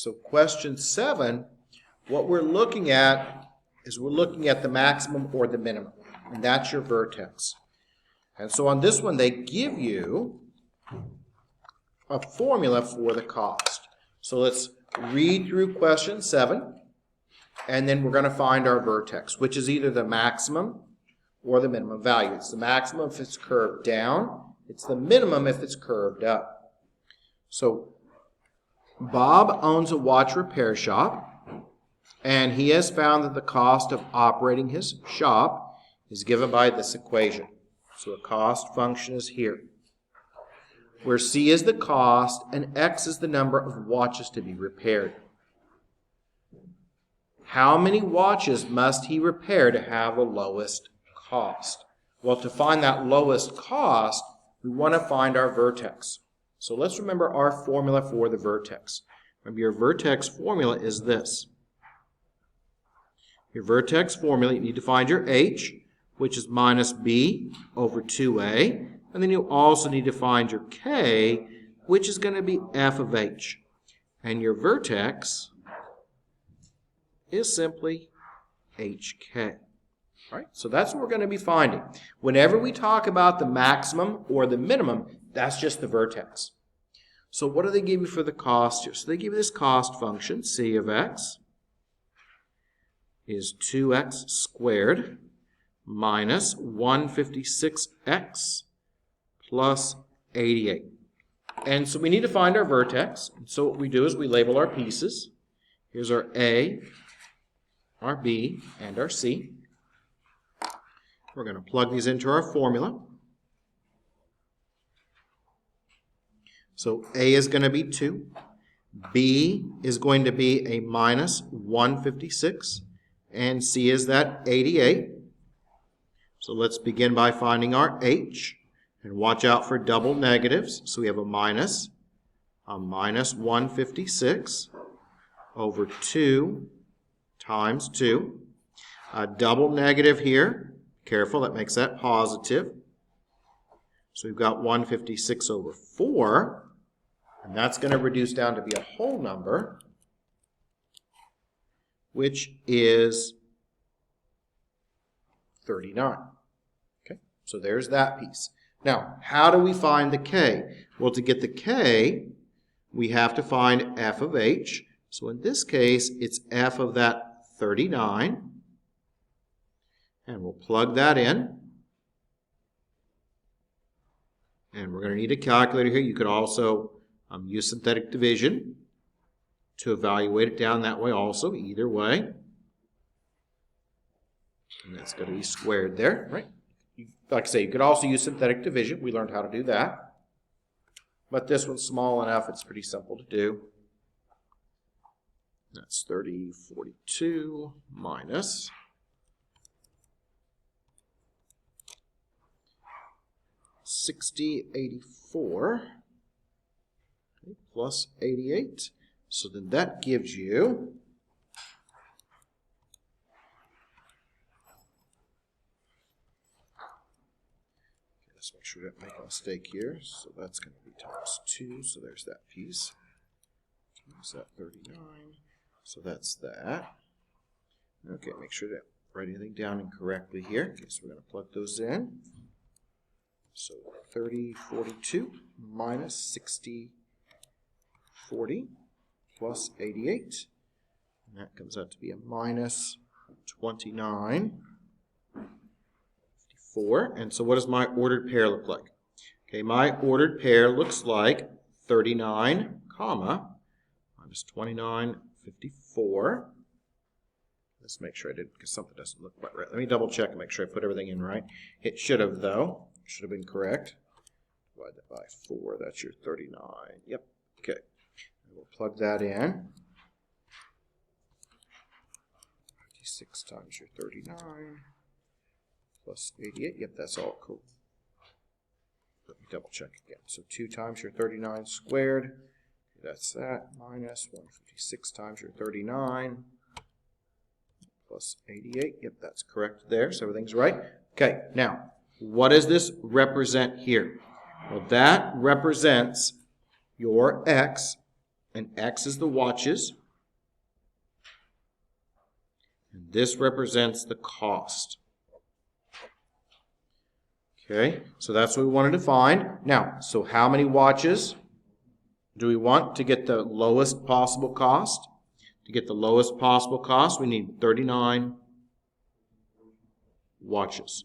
So question 7, what we're looking at is we're looking at the maximum or the minimum, and that's your vertex. And so on this one, they give you a formula for the cost. So let's read through question 7, and then we're going to find our vertex, which is either the maximum or the minimum value. It's the maximum if it's curved down. It's the minimum if it's curved up. So Bob owns a watch repair shop, and he has found that the cost of operating his shop is given by this equation. So a cost function is here, where C is the cost and X is the number of watches to be repaired. How many watches must he repair to have the lowest cost? Well, to find that lowest cost, we want to find our vertex. So let's remember our formula for the vertex. Remember, your vertex formula is this. Your vertex formula, you need to find your H, which is minus B over 2A. And then you also need to find your K, which is going to be F of H. And your vertex is simply HK. All right? So that's what we're going to be finding. Whenever we talk about the maximum or the minimum, that's just the vertex. So what do they give you for the cost here? So they give you this cost function, C of X is 2x squared minus 156x plus 88. And so we need to find our vertex. So what we do is we label our pieces. Here's our A, our B, and our C. We're going to plug these into our formula. So A is going to be 2. B is going to be a minus 156. And C is that 88. So let's begin by finding our H. And watch out for double negatives. So we have a minus 156 over 2 times 2. A double negative here. Careful, that makes that positive. So we've got 156 over 4. And that's going to reduce down to be a whole number, which is 39. Okay, so there's that piece. Now, how do we find the K? Well, to get the K, we have to find F of H. So in this case, it's F of that 39. And we'll plug that in. And we're going to need a calculator here. You could also use synthetic division to evaluate it down that way also, either way. And that's going to be squared there, right? Like I say, you could also use synthetic division. We learned how to do that. But this one's small enough, it's pretty simple to do. That's 3042 minus 6084 plus 88. So then that gives you let's make sure we don't make a mistake here. So that's going to be times 2. So there's that piece. Times that 39. So that's that. Okay, make sure to write anything down incorrectly here. Okay, so we're going to plug those in. So 3042 minus 6040 plus 88. And that comes out to be a minus 2954. And so what does my ordered pair look like? Okay, my ordered pair looks like 39, comma, minus 2954. Let's make sure I did, because something doesn't look quite right. Let me double check and make sure I put everything in right. It should have, though. Should have been correct. Divide that by 4. That's your 39. Yep. Okay. We'll plug that in. 56 times your 39 plus 88. Yep, that's all cool. Let me double check again. So 2 times your 39 squared. That's that. Minus 156 times your 39 plus 88. Yep, that's correct there. So everything's right. Okay, now, what does this represent here? Well, that represents your X and X is the watches. And this represents the cost. Okay, so that's what we wanted to find. Now, so how many watches do we want to get the lowest possible cost? To get the lowest possible cost, we need 39 watches.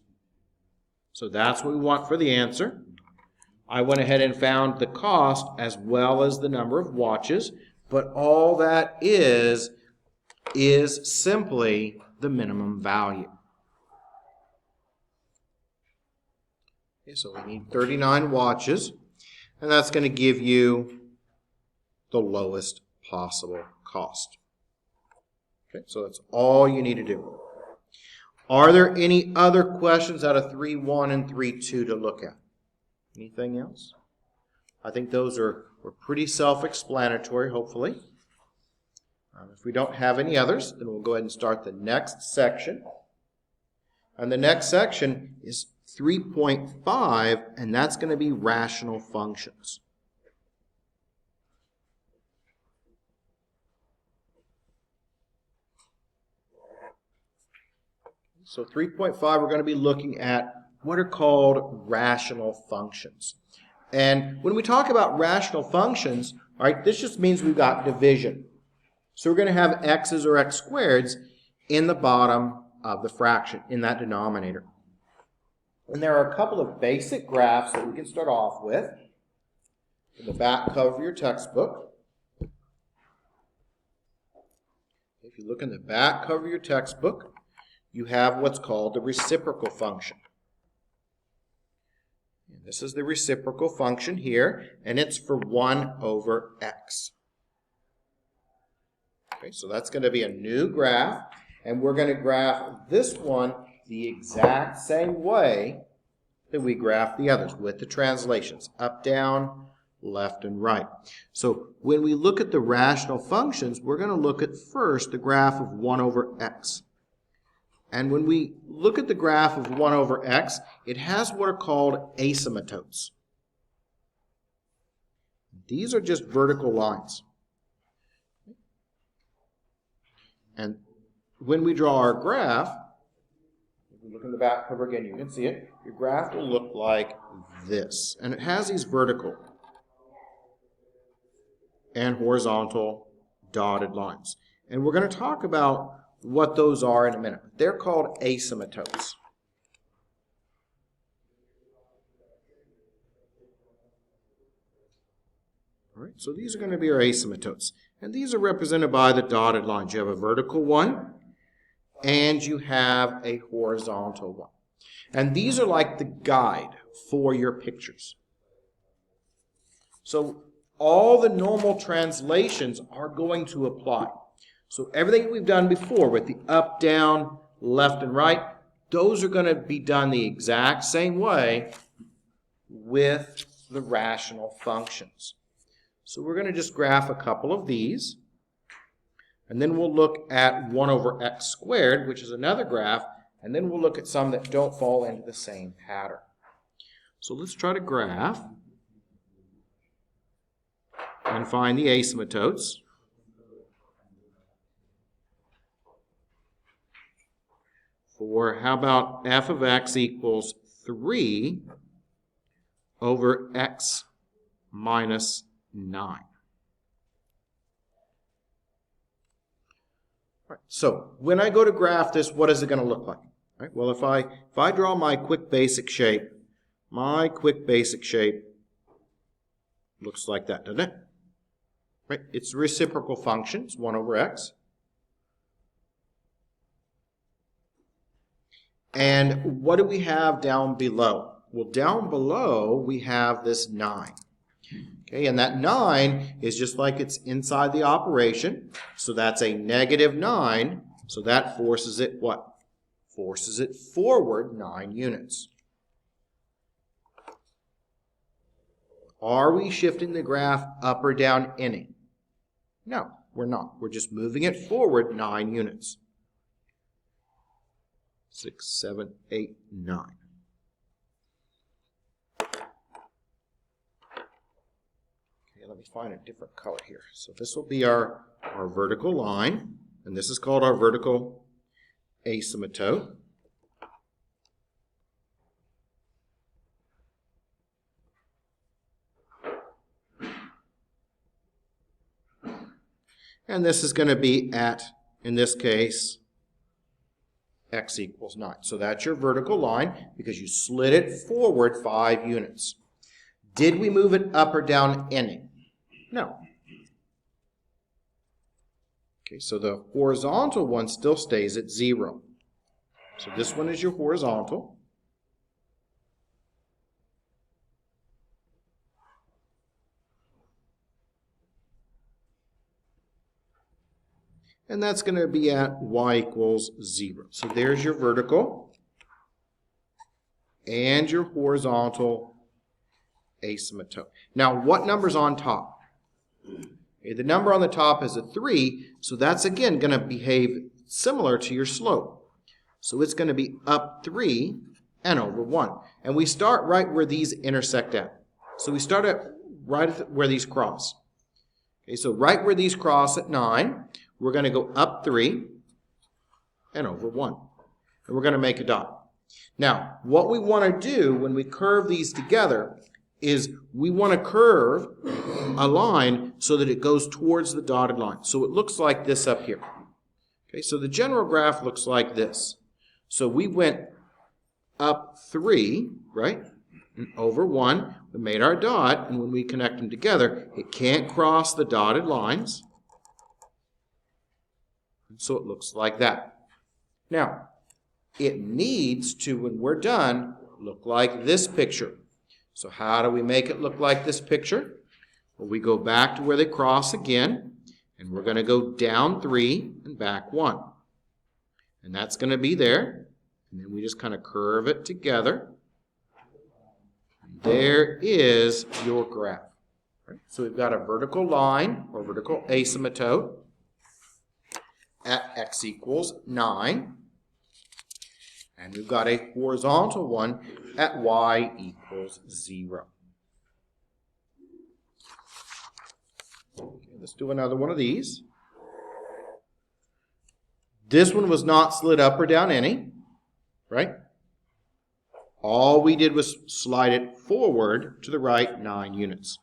So that's what we want for the answer. I went ahead and found the cost as well as the number of watches, but all that is simply the minimum value. Okay, so we need 39 watches, and that's going to give you the lowest possible cost. Okay, so that's all you need to do. Are there any other questions out of 3.1 and 3.2 to look at? Anything else? I think those were pretty self-explanatory, hopefully. If we don't have any others, then we'll go ahead and start the next section. And the next section is 3.5, and that's going to be rational functions. So 3.5, we're going to be looking at what are called rational functions. And when we talk about rational functions, all right, this just means we've got division. So we're going to have x's or x squareds in the bottom of the fraction, in that denominator. And there are a couple of basic graphs that we can start off with. In the back cover of your textbook. If you look in the back cover of your textbook, you have what's called the reciprocal function. And this is the reciprocal function here, and it's for 1 over x. Okay, so that's going to be a new graph, and we're going to graph this one the exact same way that we graph the others, with the translations, up, down, left, and right. So when we look at the rational functions, we're going to look at first the graph of 1 over x. And when we look at the graph of 1 over x, it has what are called asymptotes. These are just vertical lines. And when we draw our graph, if we look in the back cover again, you can see it. Your graph will look like this. And it has these vertical and horizontal dotted lines. And we're going to talk about what those are in a minute. They're called asymptotes. All right, so these are going to be our asymptotes. And these are represented by the dotted lines. You have a vertical one, and you have a horizontal one. And these are like the guide for your pictures. So all the normal translations are going to apply. So everything we've done before with the up, down, left, and right, those are going to be done the exact same way with the rational functions. So we're going to just graph a couple of these, and then we'll look at 1 over x squared, which is another graph, and then we'll look at some that don't fall into the same pattern. So let's try to graph and find the asymptotes. For how about f of x equals 3 over x minus 9. All right, so when I go to graph this, what is it going to look like? All right, well, if I draw my quick basic shape looks like that, doesn't it? Right, it's a reciprocal function, it's 1 over x. And what do we have down below? Well, down below we have this 9. Okay, and that 9 is just like it's inside the operation. So that's a negative 9. So that forces it what? Forces it forward 9 units. Are we shifting the graph up or down any? No, we're not. We're just moving it forward 9 units. 6, 7, 8, 9. let me find a different color here. So this will be our vertical line, and this is called our vertical asymptote. And this is going to be at, in this case, x equals 9. So that's your vertical line because you slid it forward 5 units. Did we move it up or down any? No. Okay, so the horizontal one still stays at 0. So this one is your horizontal. And that's going to be at y equals 0. So there's your vertical and your horizontal asymptote. Now, what number's on top? Okay, the number on the top is a 3, so that's again going to behave similar to your slope. So it's going to be up 3 and over 1. And we start right where these intersect at. So we start at right where these cross. Okay, so right where these cross at 9, we're going to go up 3 and over 1. And we're going to make a dot. Now, what we want to do when we curve these together is we want to curve a line so that it goes towards the dotted line. So it looks like this up here. Okay, so the general graph looks like this. So we went up 3, right, and over 1. We made our dot, and when we connect them together, it can't cross the dotted lines. So it looks like that. Now, it needs to, when we're done, look like this picture. So how do we make it look like this picture? Well, we go back to where they cross again, and we're going to go down 3 and back 1. And that's going to be there. And then we just kind of curve it together. There is your graph. Right? So we've got a vertical line, or vertical asymptote, at x equals 9. And we've got a horizontal one at y equals 0. Okay, let's do another one of these. This one was not slid up or down any, right? All we did was slide it forward to the right 9 units.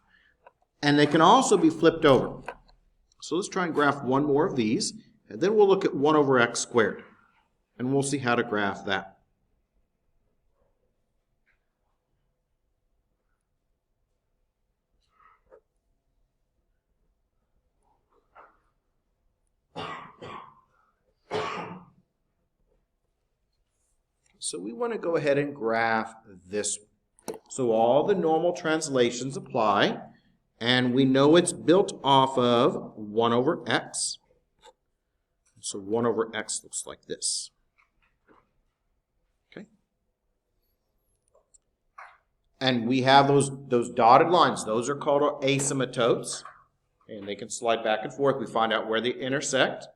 And they can also be flipped over. So let's try and graph one more of these. And then we'll look at 1 over x squared, and we'll see how to graph that. So we want to go ahead and graph this. So all the normal translations apply, and we know it's built off of 1 over x. So 1 over x looks like this. Okay? And we have those dotted lines. Those are called asymptotes. And they can slide back and forth. We find out where they intersect.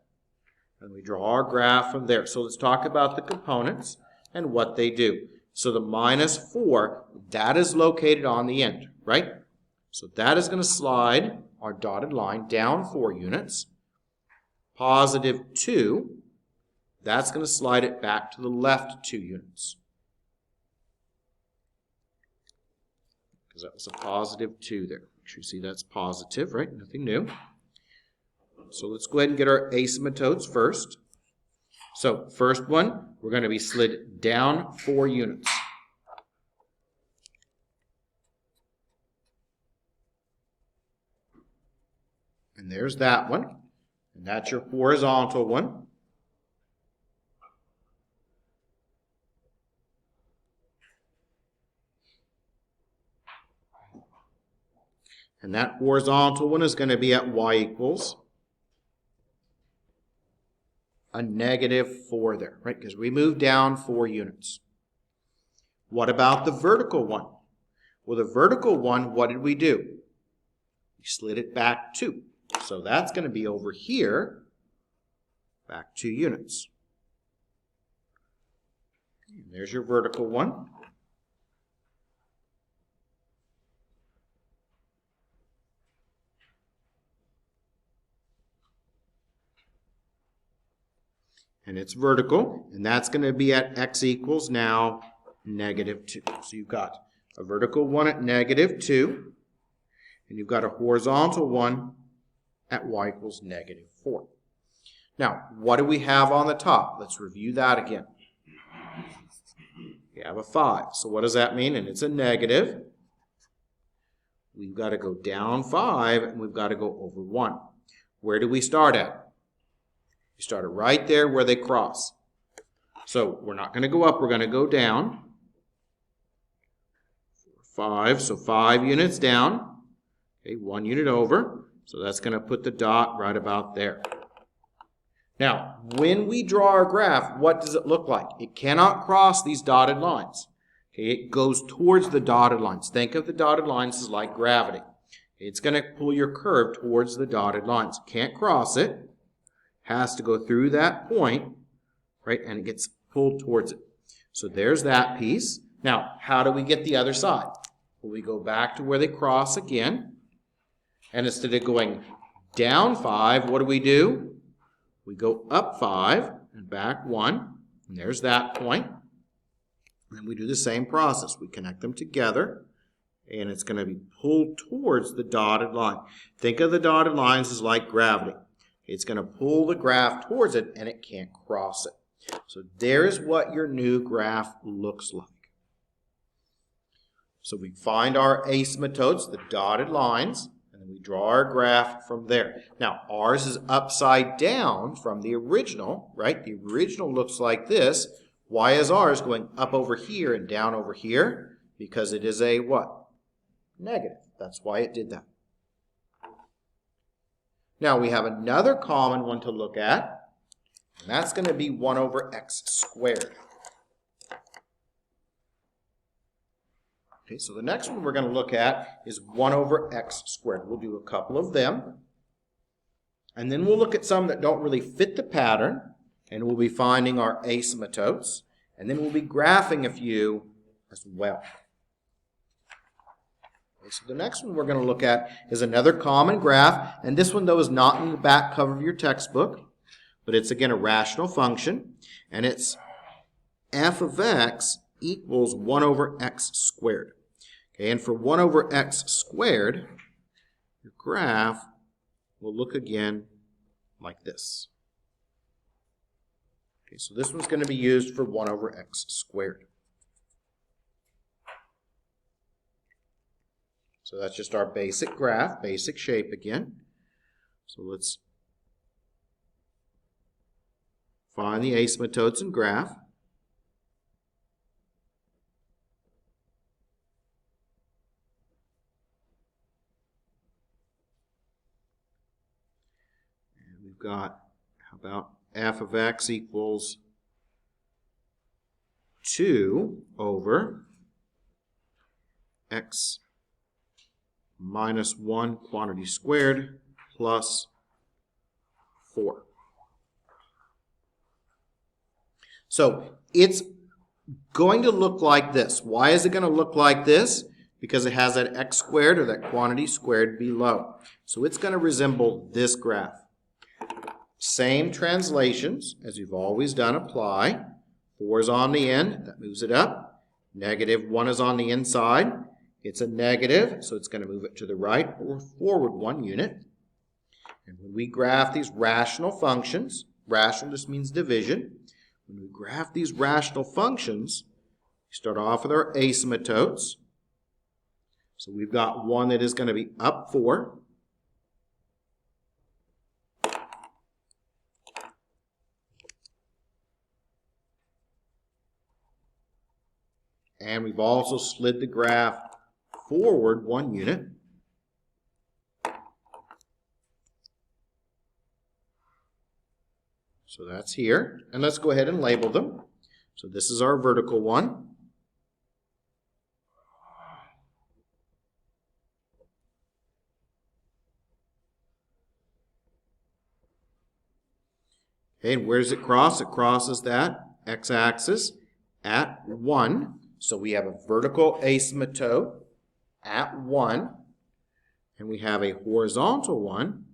And we draw our graph from there. So let's talk about the components and what they do. So the minus 4, that is located on the end, right? So that is going to slide our dotted line down 4 units. Positive 2, that's going to slide it back to the left 2 units. Because that was a positive 2 there. Make sure you see that's positive, right? Nothing new. So let's go ahead and get our asymptotes first. So first one, we're going to be slid down 4 units. And there's that one. And that's your horizontal one. And that horizontal one is going to be at y equals a negative 4 there, right? Because we moved down 4 units. What about the vertical one? Well, the vertical one, what did we do? We slid it back 2. So that's going to be over here, back 2 units. And there's your vertical one. and it's vertical, and that's going to be at x equals now -2. So you've got a vertical one at -2, and you've got a horizontal one at y equals -4. Now, what do we have on the top? Let's review that again. We have a 5. So what does that mean? And it's a negative. We've got to go down 5, and we've got to go over 1. Where do we start at? We started right there where they cross. So we're not going to go up, we're going to go down. 5, so 5 units down. Okay, 1 unit over. So that's going to put the dot right about there. Now, when we draw our graph, what does it look like? It cannot cross these dotted lines. Okay, it goes towards the dotted lines. Think of the dotted lines as like gravity. It's going to pull your curve towards the dotted lines. Can't cross it. Has to go through that point, right? And it gets pulled towards it. So there's that piece. Now, how do we get the other side? Well, we go back to where they cross again. And instead of going down 5, what do? We go up 5 and back 1. And there's that point. And then we do the same process. We connect them together. And it's going to be pulled towards the dotted line. Think of the dotted lines as like gravity. It's going to pull the graph towards it, and it can't cross it. So there's what your new graph looks like. So we find our asymptotes, the dotted lines, and then we draw our graph from there. Now, ours is upside down from the original, right? The original looks like this. Why is ours going up over here and down over here? Because it is a what? Negative. That's why it did that. Now we have another common one to look at, and that's going to be 1 over x squared. Okay, so the next one we're going to look at is 1 over x squared. We'll do a couple of them, and then we'll look at some that don't really fit the pattern, and we'll be finding our asymptotes, and then we'll be graphing a few as well. So the next one we're going to look at is another common graph, and this one though is not in the back cover of your textbook, but it's again a rational function, and it's f of x equals 1 over x squared. Okay, and for 1 over x squared, your graph will look again like this. Okay, so this one's going to be used for 1 over x squared. So that's just our basic graph, basic shape again. So let's find the asymptotes and graph. And we've got, how about f of x equals 2 over x minus 1 quantity squared plus 4. So it's going to look like this. Why is it going to look like this? Because it has that x squared or that quantity squared below. So it's going to resemble this graph. Same translations as you've always done apply. 4 is on the end, that moves it up. -1 is on the inside. It's a negative, so it's going to move it to the right or forward 1 unit. And when we graph these rational functions, rational just means division. When we graph these rational functions, we start off with our asymptotes. So we've got one that is going to be up 4. And we've also slid the graph forward 1 unit. So that's here. And let's go ahead and label them. So this is our vertical one. Okay, and where does it cross? It crosses that x-axis at 1. So we have a vertical asymptote at 1, and we have a horizontal one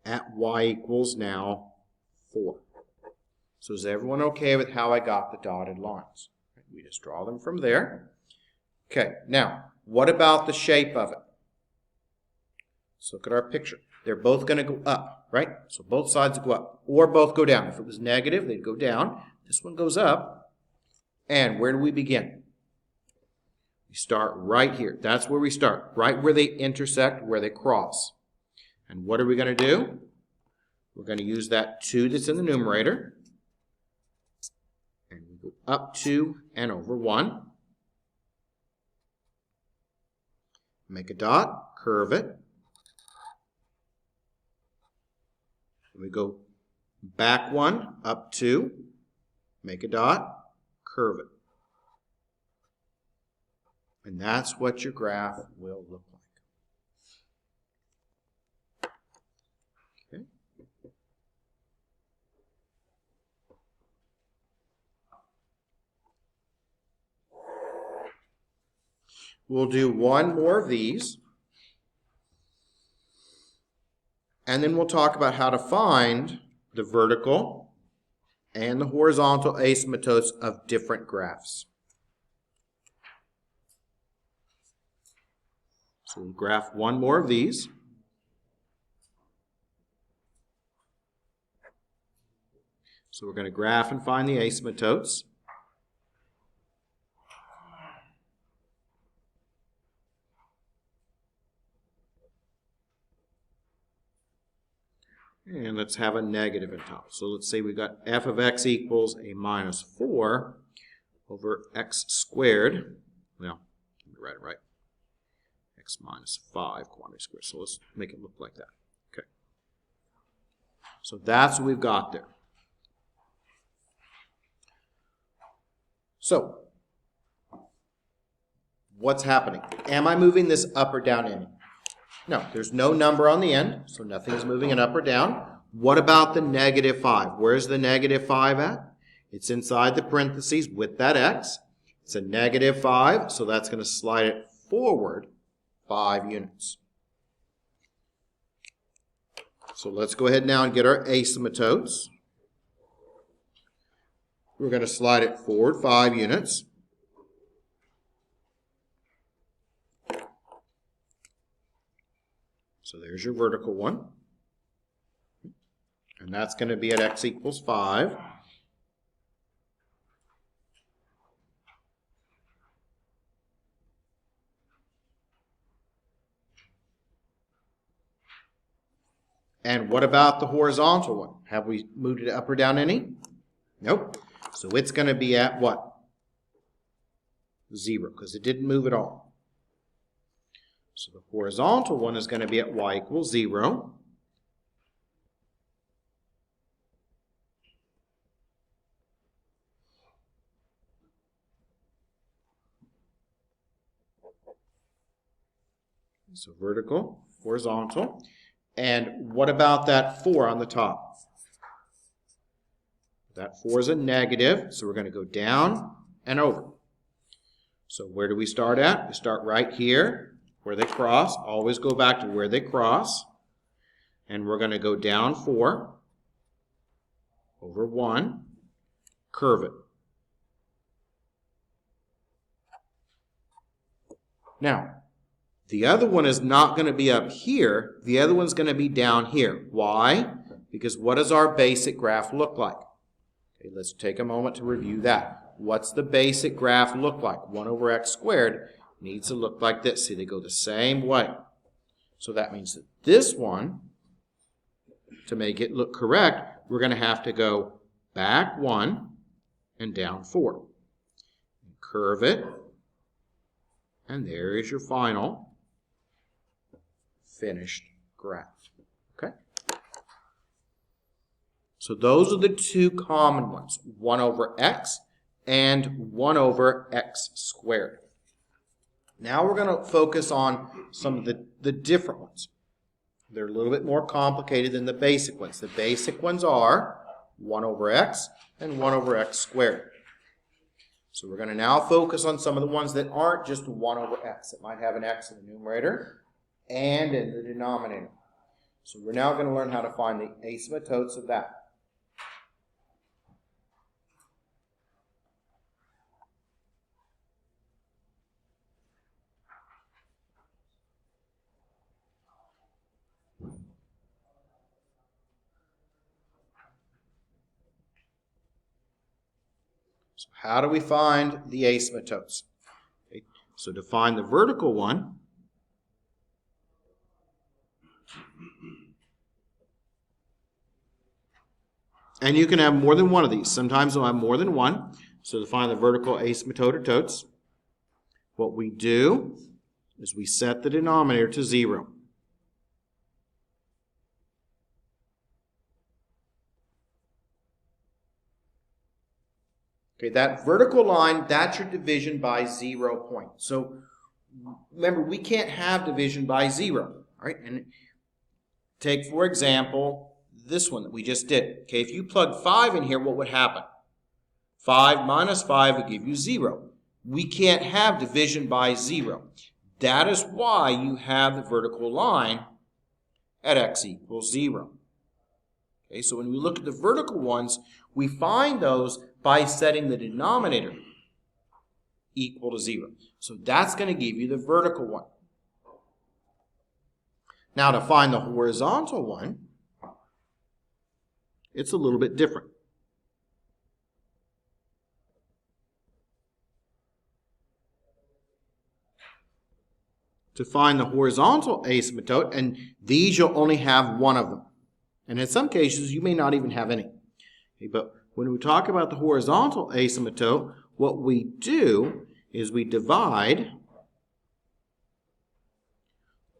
at y equals now 4. So is everyone okay with how I got the dotted lines? We just draw them from there. Okay, now, what about the shape of it? Let's look at our picture. They're both going to go up, right? So both sides go up, or both go down. If it was negative, they'd go down. This one goes up. And where do we begin? We start right here. That's where we start, right where they intersect, where they cross. And what are we going to do? We're going to use that 2 that's in the numerator. And we go up 2 and over 1. Make a dot, curve it. We go back 1, up 2, make a dot, curve it. And that's what your graph will look like. Okay. We'll do one more of these. And then we'll talk about how to find the vertical and the horizontal asymptotes of different graphs. So we'll graph one more of these. So we're going to graph and find the asymptotes. And let's have a negative in top. So let's say we've got f of x equals a minus 4 over x squared. Well, let me write it right. X minus 5 quantity squared. So let's make it look like that. Okay. So that's what we've got there. So, what's happening? Am I moving this up or down any? No, there's no number on the end, so nothing's moving it up or down. What about the negative 5? Where's the negative 5 at? It's inside the parentheses with that x. It's a negative 5, so that's going to slide it forward 5 units. So let's go ahead now and get our asymptotes. We're going to slide it forward 5 units. So there's your vertical one. And that's going to be at x equals 5. And what about the horizontal one? Have we moved it up or down any? Nope. So it's going to be at what? 0, because it didn't move at all. So the horizontal one is going to be at y equals 0. So vertical, horizontal. And what about that 4 on the top? That 4 is a negative, so we're going to go down and over. So where do we start at? We start right here. Where they cross, always go back to where they cross. And we're going to go down 4, over 1, curve it. Now, the other one is not going to be up here. The other one's going to be down here. Why? Because what does our basic graph look like? Okay, let's take a moment to review that. What's the basic graph look like? 1 over x squared needs to look like this. See, they go the same way. So that means that this one, to make it look correct, we're going to have to go back 1 and down 4. Curve it. And there is your final finished graph. Okay? So those are the two common ones. 1 over x and 1 over x squared. Now we're going to focus on some of the different ones. They're a little bit more complicated than the basic ones. The basic ones are 1 over x and 1 over x squared. So we're going to now focus on some of the ones that aren't just 1 over x. It might have an x in the numerator and in the denominator. So we're now going to learn how to find the asymptotes of that. So how do we find the asymptotes? Okay. So to find the vertical one, and you can have more than one of these. Sometimes they'll have more than one. So to find the vertical asymptote or totes, what we do is we set the denominator to 0. Okay, that vertical line, that's your division by 0 point. So remember, we can't have division by 0. All right, and take, for example, this one that we just did. Okay, if you plug 5 in here, what would happen? 5 minus 5 would give you 0. We can't have division by 0. That is why you have the vertical line at x equals 0. Okay, so when we look at the vertical ones, we find those by setting the denominator equal to 0. So that's going to give you the vertical one. Now to find the horizontal one, it's a little bit different. To find the horizontal asymptote, and these you'll only have one of them. And in some cases, you may not even have any. Okay, but when we talk about the horizontal asymptote, what we do is we divide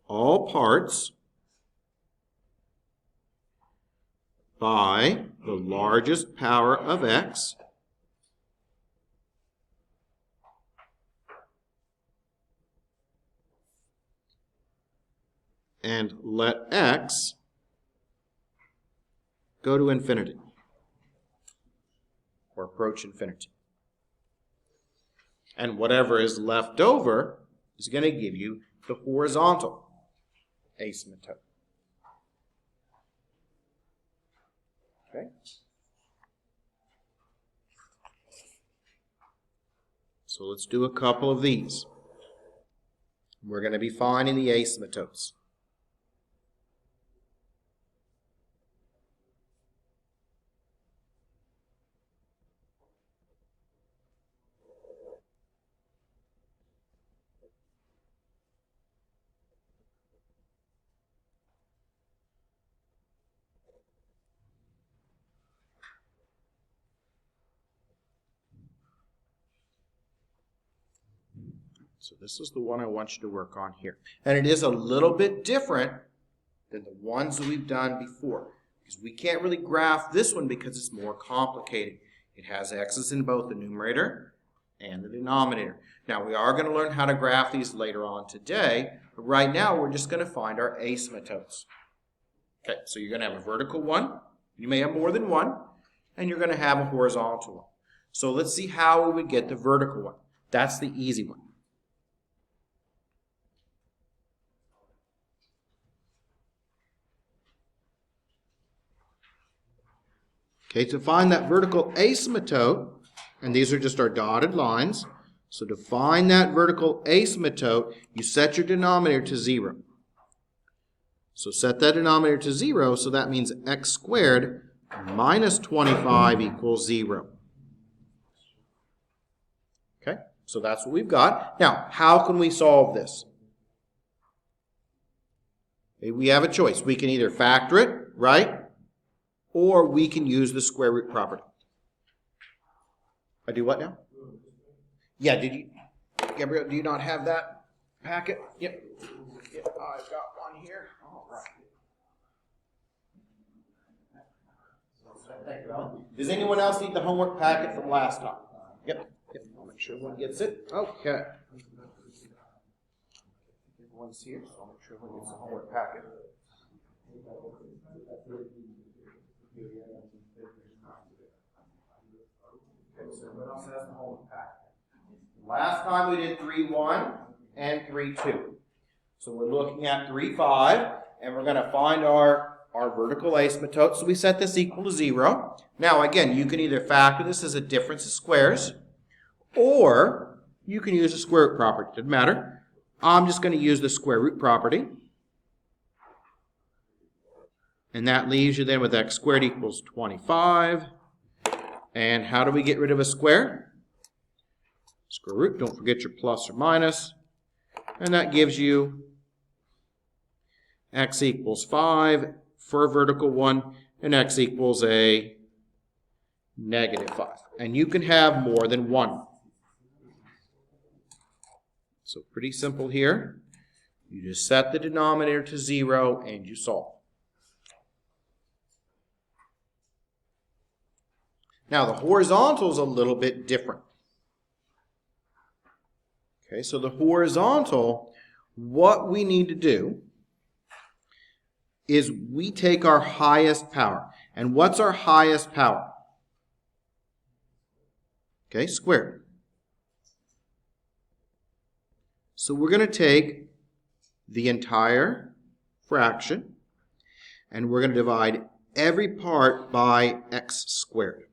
all parts by the largest power of x and let x go to infinity or approach infinity. And whatever is left over is going to give you the horizontal asymptote. Okay? So let's do a couple of these. We're going to be finding the asymptotes. So this is the one I want you to work on here. And it is a little bit different than the ones that we've done before. Because we can't really graph this one because it's more complicated. It has x's in both the numerator and the denominator. Now we are going to learn how to graph these later on today. But right now we're just going to find our asymptotes. Okay, so you're going to have a vertical one. You may have more than one. And you're going to have a horizontal one. So let's see how we would get the vertical one. That's the easy one. Okay, to find that vertical asymptote, and these are just our dotted lines, so to find that vertical asymptote, you set your denominator to 0. So set that denominator to 0, so that means x squared minus 25 equals 0. Okay, so that's what we've got. Now, how can we solve this? Okay, we have a choice. We can either factor it, right? Or we can use the square root property. I do what now? Yeah, Gabriel, do you not have that packet? Yep. I've got one here. All right. Does anyone else need the homework packet from last time? Yep. I'll make sure everyone gets it. Okay. Everyone's here, so I'll make sure everyone gets the homework packet. Okay, so everyone else has the homework packet. Last time we did 3-1 and 3-2. So we're looking at 3-5. and we're going to find our vertical asymptote. So we set this equal to 0. Now again, you can either factor this as a difference of squares, or you can use the square root property. Doesn't matter. I'm just going to use the square root property. And that leaves you then with x squared equals 25. And how do we get rid of a square? Square root, don't forget your plus or minus. And that gives you x equals 5 for a vertical one, and x equals a -5. And you can have more than one. So pretty simple here. You just set the denominator to 0 and you solve. Now the horizontal is a little bit different. Okay, so the horizontal, what we need to do is we take our highest power. And what's our highest power? Okay, squared. So we're going to take the entire fraction and we're going to divide every part by x squared,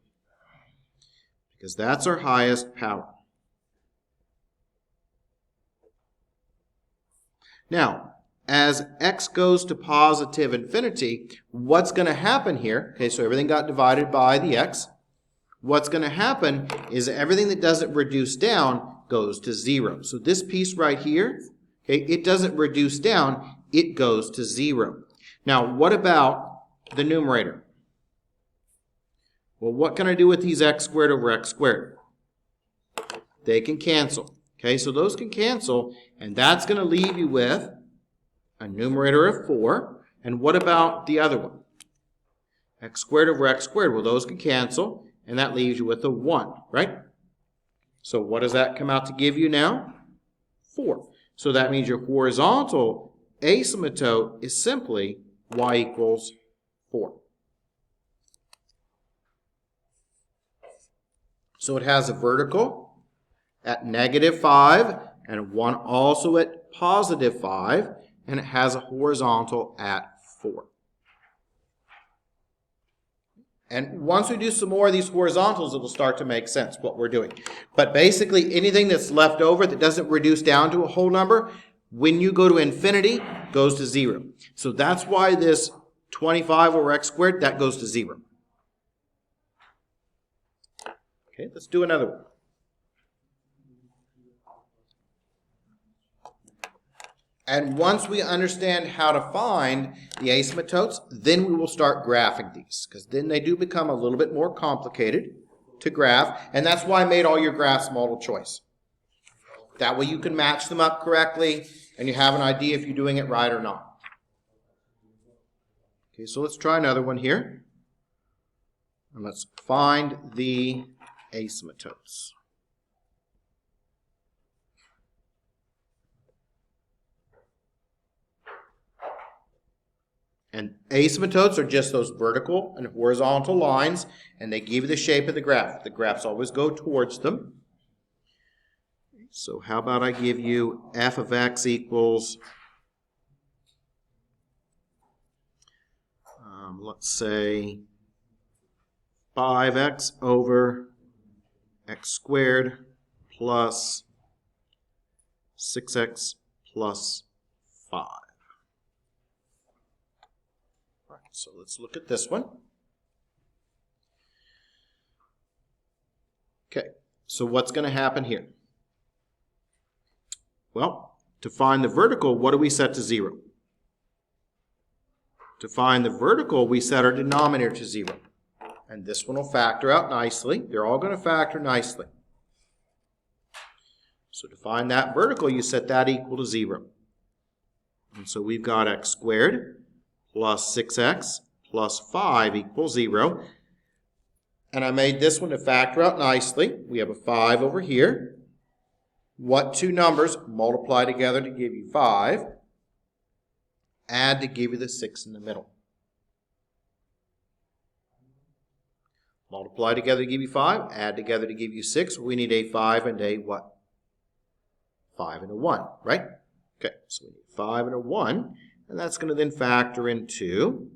because that's our highest power. Now, as x goes to positive infinity, what's going to happen here? Okay, so everything got divided by the x. What's going to happen is everything that doesn't reduce down goes to 0. So this piece right here, okay, it doesn't reduce down, it goes to 0. Now, what about the numerator? Well, what can I do with these x squared over x squared? They can cancel. Okay, so those can cancel, and that's going to leave you with a numerator of 4. And what about the other one? X squared over x squared. Well, those can cancel, and that leaves you with a 1, right? So what does that come out to give you now? 4. So that means your horizontal asymptote is simply y equals 4. So it has a vertical at -5 and one also at +5, and it has a horizontal at 4. And once we do some more of these horizontals, it will start to make sense what we're doing. But basically, anything that's left over that doesn't reduce down to a whole number, when you go to infinity, goes to 0. So that's why this 25 over x squared, that goes to 0. Okay, let's do another one. And once we understand how to find the asymptotes, then we will start graphing these, because then they do become a little bit more complicated to graph, and that's why I made all your graphs multiple choice. That way you can match them up correctly, and you have an idea if you're doing it right or not. Okay, so let's try another one here. And let's find the asymptotes. And asymptotes are just those vertical and horizontal lines, and they give you the shape of the graph. The graphs always go towards them. So how about I give you f of x equals, let's say, 5x over x squared plus 6x plus 5. So let's look at this one. Okay, so what's going to happen here? Well, to find the vertical, what do we set to 0? To find the vertical, we set our denominator to 0. And this one will factor out nicely. They're all going to factor nicely. So to find that vertical, you set that equal to 0. And so we've got x squared plus 6x plus 5 equals 0. And I made this one to factor out nicely. We have a 5 over here. What two numbers multiply together to give you 5? Add to give you the 6 in the middle. Multiply together to give you 5. Add together to give you 6. We need a 5 and a what? 5 and a 1, right? Okay, so we need 5 and a 1. And that's going to then factor into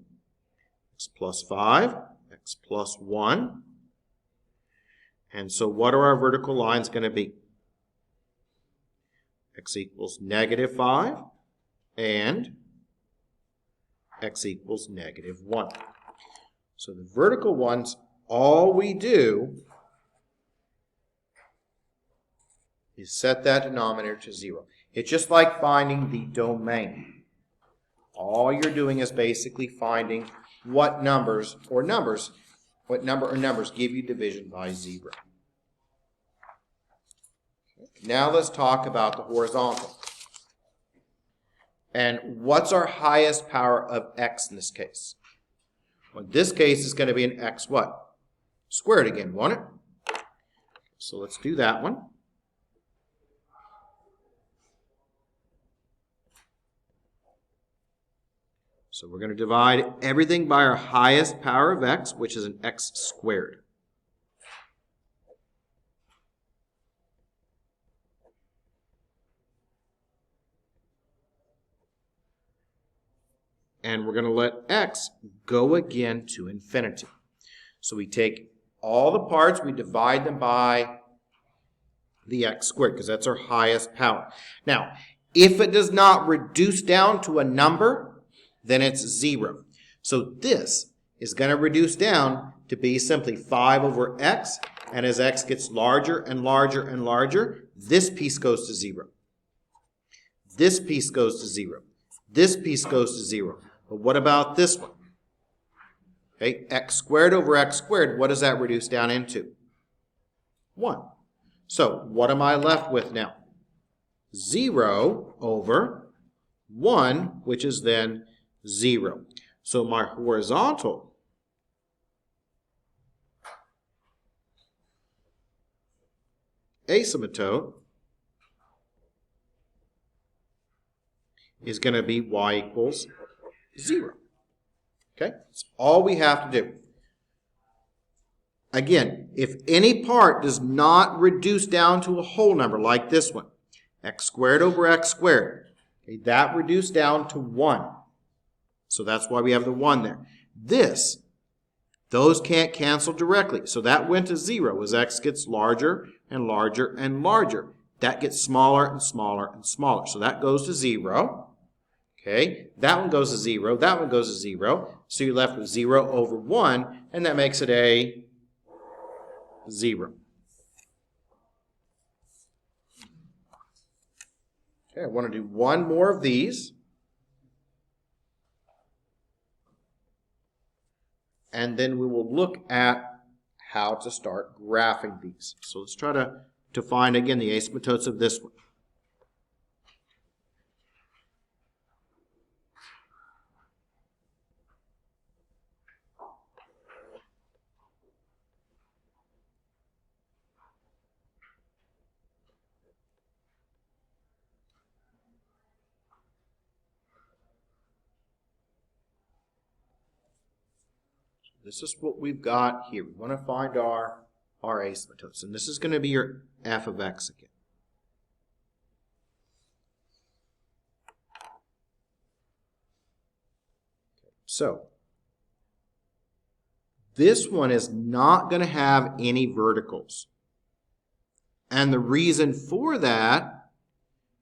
x plus 5, x plus 1. And so what are our vertical lines going to be? X equals negative 5 and x equals negative 1. So the vertical ones, all we do is set that denominator to 0. It's just like finding the domain. All you're doing is basically finding what number or numbers give you division by 0. Now let's talk about the horizontal. And what's our highest power of x in this case? Well, in this case, it's going to be an x what? Squared again, won't it? So let's do that one. So we're going to divide everything by our highest power of x, which is an x squared. And we're going to let x go again to infinity. So we take all the parts, we divide them by the x squared, because that's our highest power. Now, if it does not reduce down to a number, then it's 0. So this is going to reduce down to be simply 5 over x, and as x gets larger and larger and larger, this piece goes to 0. This piece goes to 0. This piece goes to 0. But what about this one? Okay, x squared over x squared, what does that reduce down into? 1. So what am I left with now? 0 over 1, which is then 0. So my horizontal asymptote is going to be y equals 0. Okay? That's all we have to do. Again, if any part does not reduce down to a whole number like this one, x squared over x squared, okay, that reduced down to 1. So that's why we have the 1 there. Those can't cancel directly. So that went to 0 as x gets larger and larger and larger. That gets smaller and smaller and smaller. So that goes to 0. Okay, that one goes to 0. That one goes to 0. So you're left with 0 over 1, and that makes it a 0. Okay, I want to do one more of these. And then we will look at how to start graphing these. So let's try to find, again, the asymptotes of this one. This is what we've got here. We want to find our asymptotes. And this is going to be your f of x again. So, this one is not going to have any verticals. And the reason for that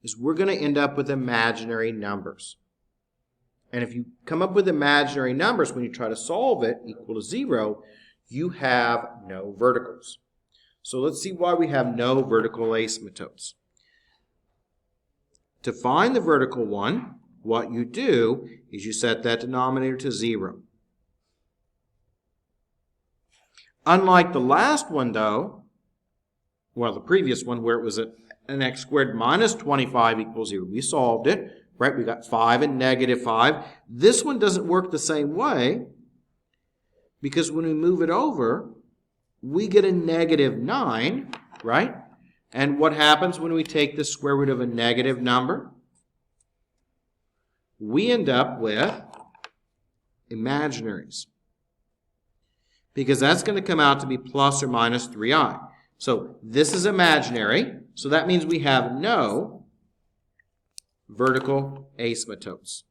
is we're going to end up with imaginary numbers. And if you come up with imaginary numbers when you try to solve it equal to 0, you have no verticals. So let's see why we have no vertical asymptotes. To find the vertical one, what you do is you set that denominator to 0. Unlike the last one, though, well, the previous one where it was an x squared minus 25 equals 0, we solved it. Right, we got 5 and negative 5. This one doesn't work the same way because when we move it over, we get a negative 9, right? And what happens when we take the square root of a negative number? We end up with imaginaries because that's going to come out to be plus or minus 3i. So this is imaginary, so that means we have no vertical asymptotes.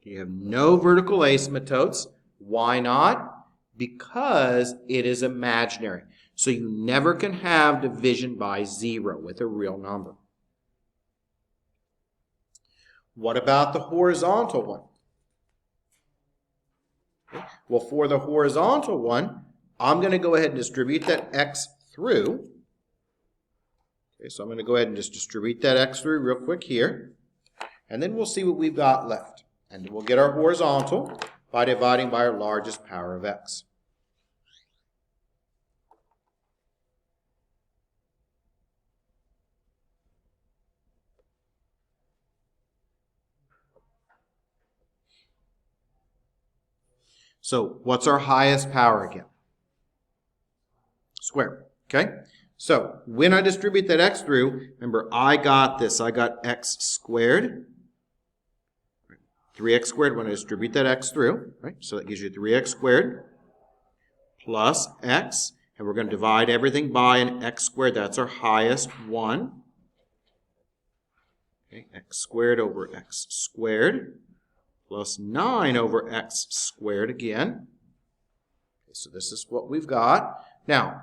You have no vertical asymptotes. Why not? Because it is imaginary. So you never can have division by 0 with a real number. What about the horizontal one? Okay. Well, for the horizontal one, I'm going to go ahead and distribute that x through. Okay, so I'm going to go ahead and just distribute that x through real quick here. And then we'll see what we've got left. And we'll get our horizontal by dividing by our largest power of x. So what's our highest power again? Square. Okay? So when I distribute that x through, remember I got this. I got x squared. 3x squared when I distribute that x through. Right? So that gives you 3x squared plus x. And we're going to divide everything by an x squared. That's our highest one. Okay, x squared over x squared plus 9 over x squared again. Okay, so this is what we've got. Now,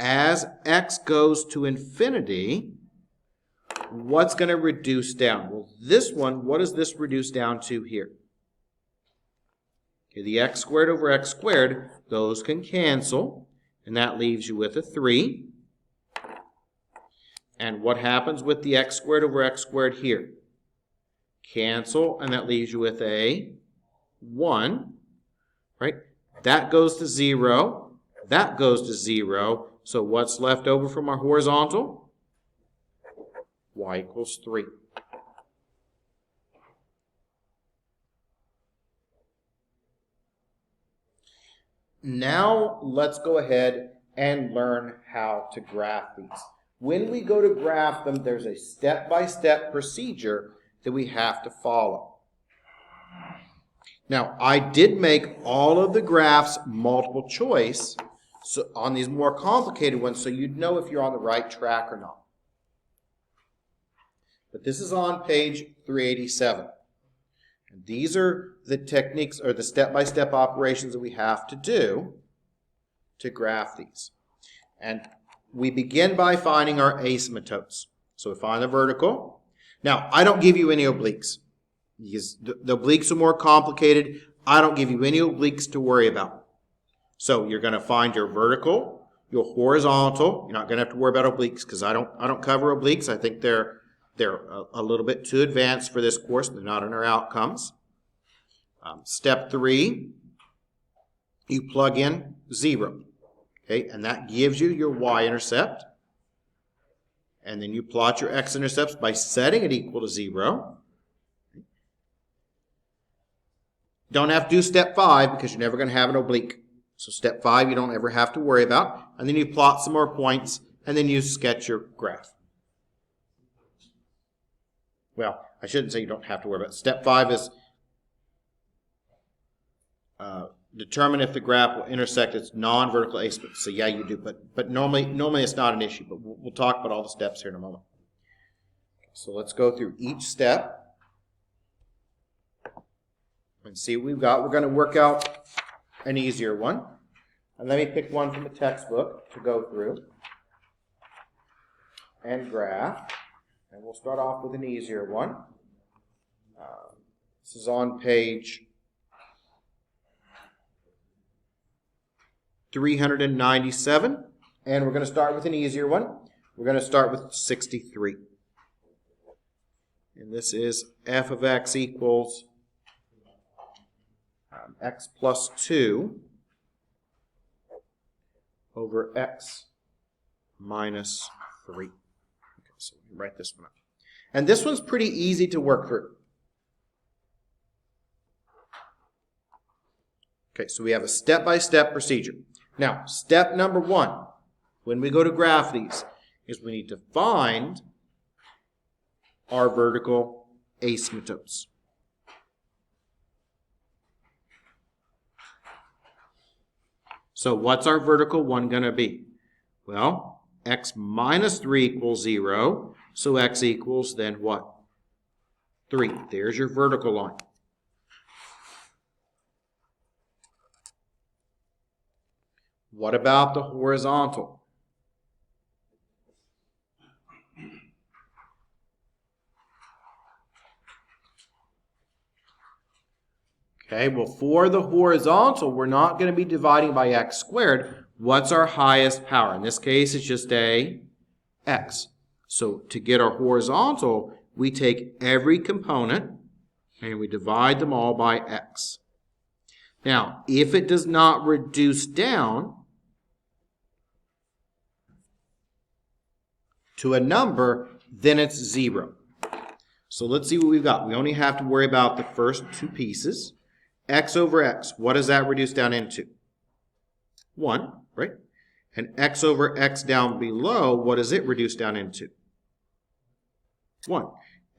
as x goes to infinity, what's going to reduce down? Well, this one, what does this reduce down to here? Okay, the x squared over x squared, those can cancel, and that leaves you with a 3. And what happens with the x squared over x squared here? Cancel, and that leaves you with a 1, right? That goes to 0. That goes to 0. So what's left over from our horizontal? Y equals 3. Now let's go ahead and learn how to graph these. When we go to graph them, there's a step-by-step procedure that we have to follow. Now, I did make all of the graphs multiple choice on these more complicated ones so you'd know if you're on the right track or not. But this is on page 387. And these are the techniques or the step-by-step operations that we have to do to graph these. And we begin by finding our asymptotes. So we find the vertical. Now, I don't give you any obliques because the obliques are more complicated. I don't give you any obliques to worry about. So you're going to find your vertical, your horizontal. You're not going to have to worry about obliques because I don't cover obliques. I think they're a little bit too advanced for this course. They're not in our outcomes. Step 3, you plug in 0. Okay, and that gives you your y-intercept. And then you plot your x-intercepts by setting it equal to 0. Don't have to do step 5 because you're never going to have an oblique. So step 5 you don't ever have to worry about. And then you plot some more points, and then you sketch your graph. Well, I shouldn't say you don't have to worry about it. Step 5 is determine if the graph will intersect its non-vertical asymptote. So yeah, you do, but normally it's not an issue. But we'll talk about all the steps here in a moment. So let's go through each step and see what we've got. We're going to work out an easier one. And let me pick one from the textbook to go through and graph. And we'll start off with an easier one. This is on page 397. And we're going to start with an easier one. We're going to start with 63. And this is f of x equals x plus 2 over x minus 3. Okay, so we can write this one up. And this one's pretty easy to work through. Okay, so we have a step-by-step procedure. Now, step number 1, when we go to graph these, is we need to find our vertical asymptotes. So what's our vertical one going to be? Well, x minus 3 equals 0, so x equals then what? 3. There's your vertical line. What about the horizontal? Okay, well, for the horizontal, we're not going to be dividing by x squared. What's our highest power? In this case, it's just a x. So to get our horizontal, we take every component and we divide them all by x. Now, if it does not reduce down to a number, then it's 0. So let's see what we've got. We only have to worry about the first two pieces. X over x, what does that reduce down into? 1, right? And x over x down below, what does it reduce down into? 1.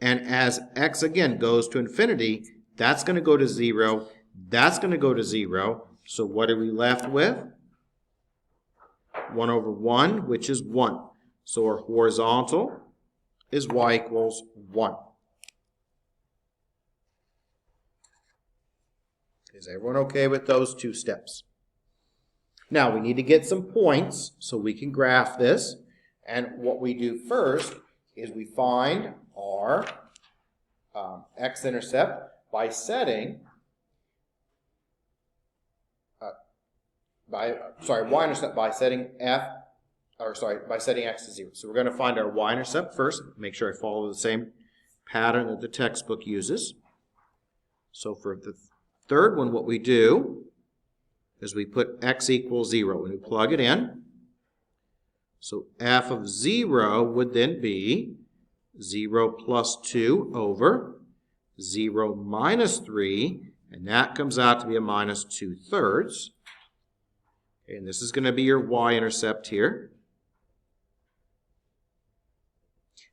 And as x again goes to infinity, that's going to go to 0. That's going to go to 0. So what are we left with? 1 over 1, which is 1. So our horizontal is y equals 1. Is everyone okay with those two steps? Now we need to get some points so we can graph this. And what we do first is we find our x-intercept by setting y-intercept by setting by setting x to 0. So we're going to find our y-intercept first. Make sure I follow the same pattern that the textbook uses. So for the third one, what we do is we put x equals 0 and we plug it in. So f of 0 would then be 0 plus 2 over 0 minus 3, and that comes out to be a minus 2/3. Okay, and this is going to be your y-intercept here.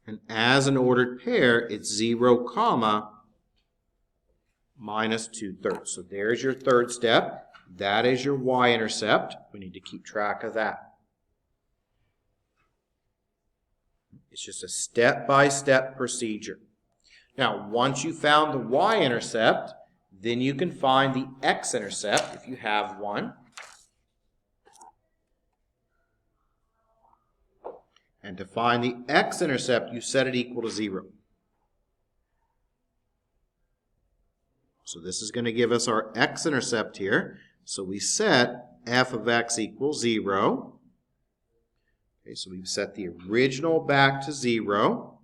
And as an ordered pair, it's 0, comma, minus 2/3. So there's your third step. That is your y-intercept. We need to keep track of that. It's just a step-by-step procedure. Now, once you found the y-intercept, then you can find the x-intercept if you have one. And to find the x-intercept, you set it equal to 0. So this is going to give us our x-intercept here. So we set f of x equals 0. Okay, so we've set the original back to 0.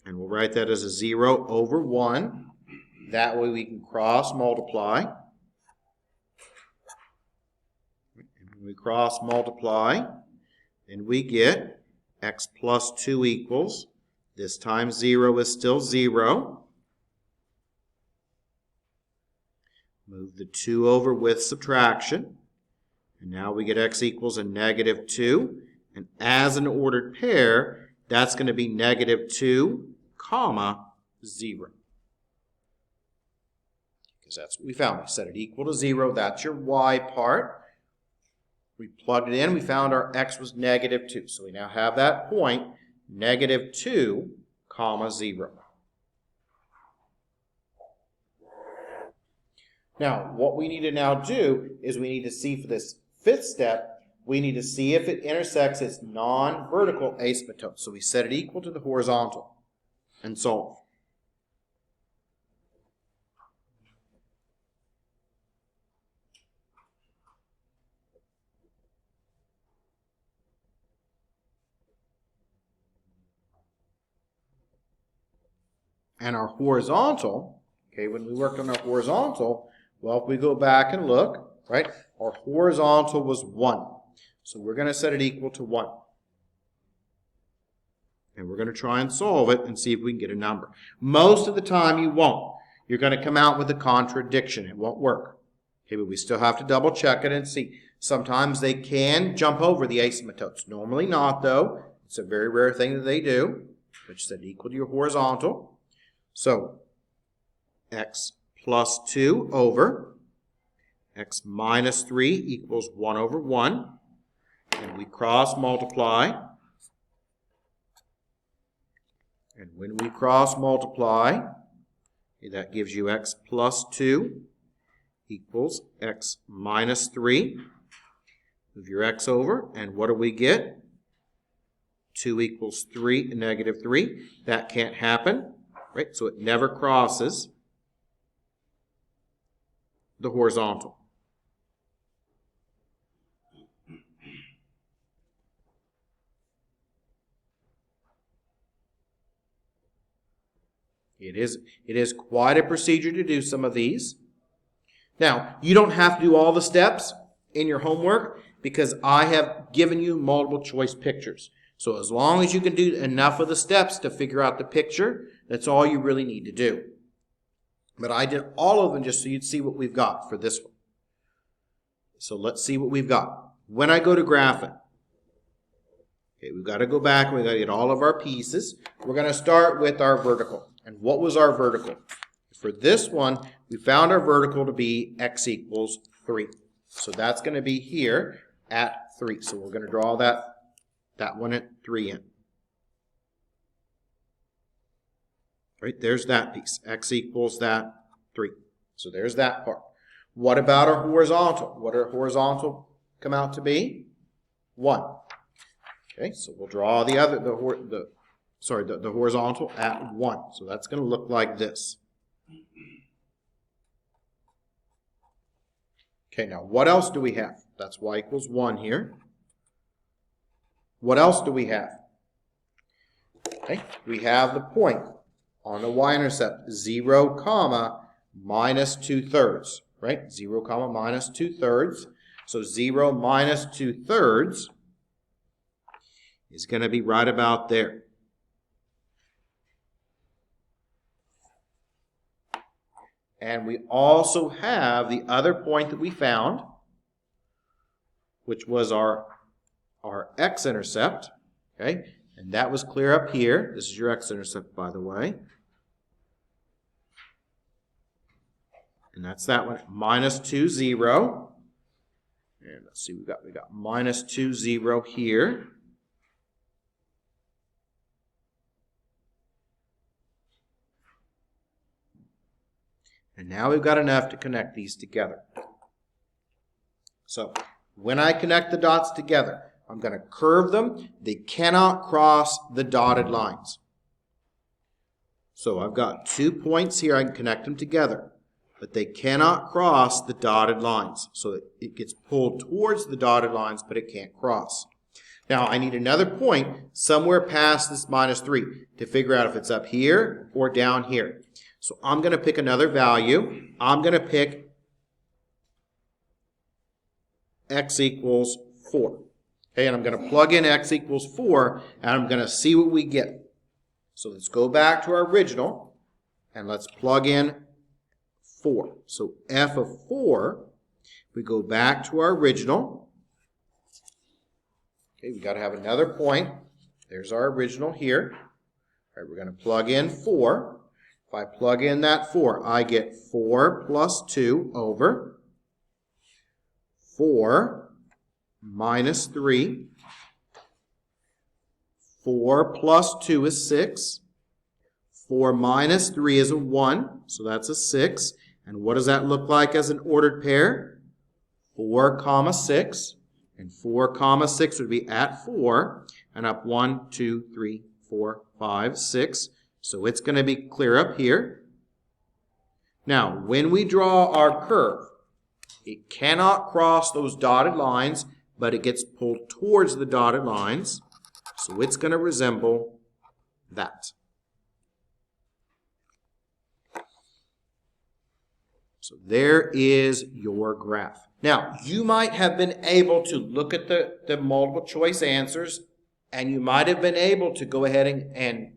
And we'll write that as a 0 over 1. That way we can cross multiply. And when we cross multiply, then we get x plus 2 equals, this time 0 is still 0. Move the 2 over with subtraction. And now we get x equals a negative 2. And as an ordered pair, that's going to be negative 2, comma, 0. Because that's what we found. We set it equal to 0. That's your y part. We plugged it in. We found our x was negative 2. So we now have that point, negative 2, comma, 0. Now, what we need to now do is we need to see for this fifth step, we need to see if it intersects its non-vertical asymptote. So we set it equal to the horizontal and solve. And our horizontal, okay, when we worked on our horizontal, well, if we go back and look, right, our horizontal was 1. So we're going to set it equal to 1. And we're going to try and solve it and see if we can get a number. Most of the time you won't. You're going to come out with a contradiction. It won't work. Okay, but we still have to double check it and see. Sometimes they can jump over the asymptotes. Normally not, though. It's a very rare thing that they do. But you set it equal to your horizontal. So, x plus 2 over x minus 3 equals 1 over 1. And we cross multiply. And when we cross multiply, Okay, that gives you x plus 2 equals x minus 3. Move your x over, and what do we get? 2 equals 3, negative 3. That can't happen, right? So it never crosses the horizontal. It is quite a procedure to do some of these. Now, you don't have to do all the steps in your homework because I have given you multiple choice pictures. So as long as you can do enough of the steps to figure out the picture, that's all you really need to do. But I did all of them just so you'd see what we've got for this one. So let's see what we've got. When I go to graphing, okay, we've got to go back and we've got to get all of our pieces. We're going to start with our vertical. And what was our vertical? For this one, we found our vertical to be x equals 3. So that's going to be here at 3. So we're going to draw that one at 3 in. Right, there's that piece. X equals that 3. So there's that part. What about our horizontal? What did our horizontal come out to be? 1. Okay, so we'll draw the horizontal at 1. So that's going to look like this. Okay, now what else do we have? That's y equals 1 here. What else do we have? Okay, we have the point on the y-intercept, 0, comma, minus 2/3, right? 0, comma, minus 2/3. So 0 minus 2/3 is going to be right about there. And we also have the other point that we found, which was our x-intercept, okay? And that was clear up here. This is your x-intercept, by the way. And that's that one, minus 2, 0. And let's see, we got minus 2, 0 here. And now we've got enough to connect these together. So when I connect the dots together, I'm going to curve them. They cannot cross the dotted lines. So I've got 2 points here. I can connect them together. But they cannot cross the dotted lines. So it gets pulled towards the dotted lines, but it can't cross. Now I need another point somewhere past this minus 3 to figure out if it's up here or down here. So I'm going to pick another value. I'm going to pick x equals 4. Okay, and I'm going to plug in x equals 4, and I'm going to see what we get. So let's go back to our original, and let's plug in 4. So f of 4, we go back to our original. Okay, we've got to have another point. There's our original here. All right, we're going to plug in 4. If I plug in that 4, I get 4 plus 2 over 4 minus 3. 4 plus 2 is 6. 4 minus 3 is a 1, so that's a 6. And what does that look like as an ordered pair? 4, comma 6. And 4, comma 6 would be at 4. And up 1, 2, 3, 4, 5, 6. So it's going to be clear up here. Now, when we draw our curve, it cannot cross those dotted lines, but it gets pulled towards the dotted lines. So it's going to resemble that. So there is your graph. Now, you might have been able to look at the multiple choice answers, and you might have been able to go ahead and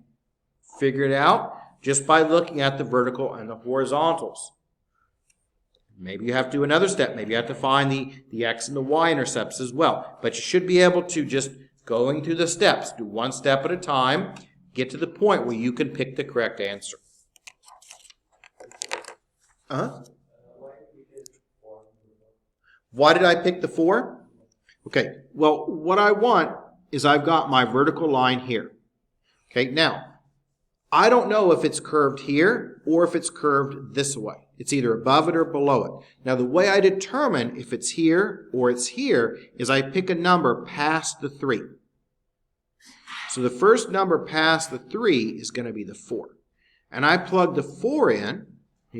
figure it out just by looking at the vertical and the horizontals. Maybe you have to do another step. Maybe you have to find the x and the y intercepts as well. But you should be able to, just going through the steps, do one step at a time, get to the point where you can pick the correct answer. Why did I pick the 4? Okay, well, what I want is I've got my vertical line here. Okay, now, I don't know if it's curved here or if it's curved this way. It's either above it or below it. Now, the way I determine if it's here or it's here is I pick a number past the 3. So the first number past the 3 is going to be the 4. And I plug the 4 in,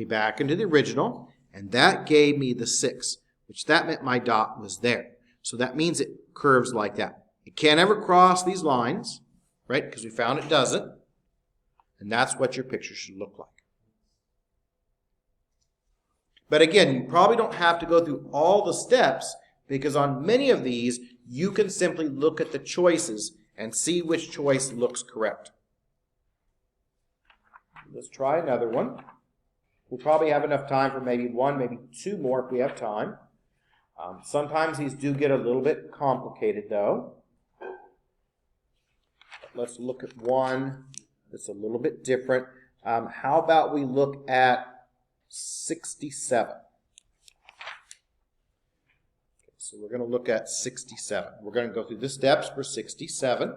back into the original, and that gave me the 6, which that meant my dot was there. So that means it curves like that. It can't ever cross these lines, right? Because we found it doesn't. And that's what your picture should look like. But again, you probably don't have to go through all the steps, because on many of these, you can simply look at the choices and see which choice looks correct. Let's try another one. We'll probably have enough time for maybe 1, maybe 2 more if we have time. Sometimes these do get a little bit complicated, though. Let's look at one that's a little bit different. How about we look at 67? Okay, so we're going to look at 67. We're going to go through the steps for 67.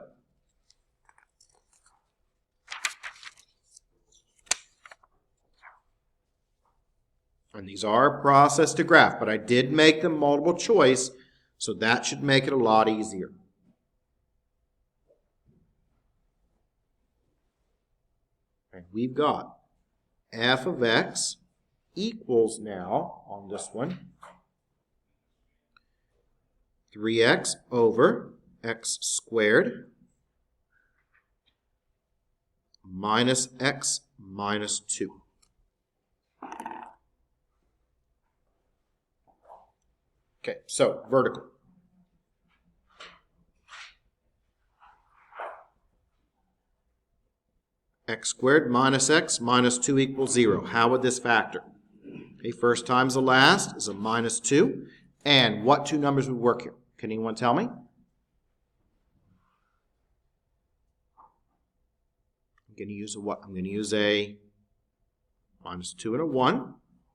And these are processed to graph, but I did make them multiple choice, so that should make it a lot easier. And we've got f of x equals now, on this one, 3x over x squared minus x minus 2. Okay, so vertical. X squared minus x minus 2 equals 0. How would this factor? Okay, first times the last is a minus 2. And what 2 numbers would work here? Can anyone tell me? I'm going to use a what? I'm going to use a minus 2 and a 1.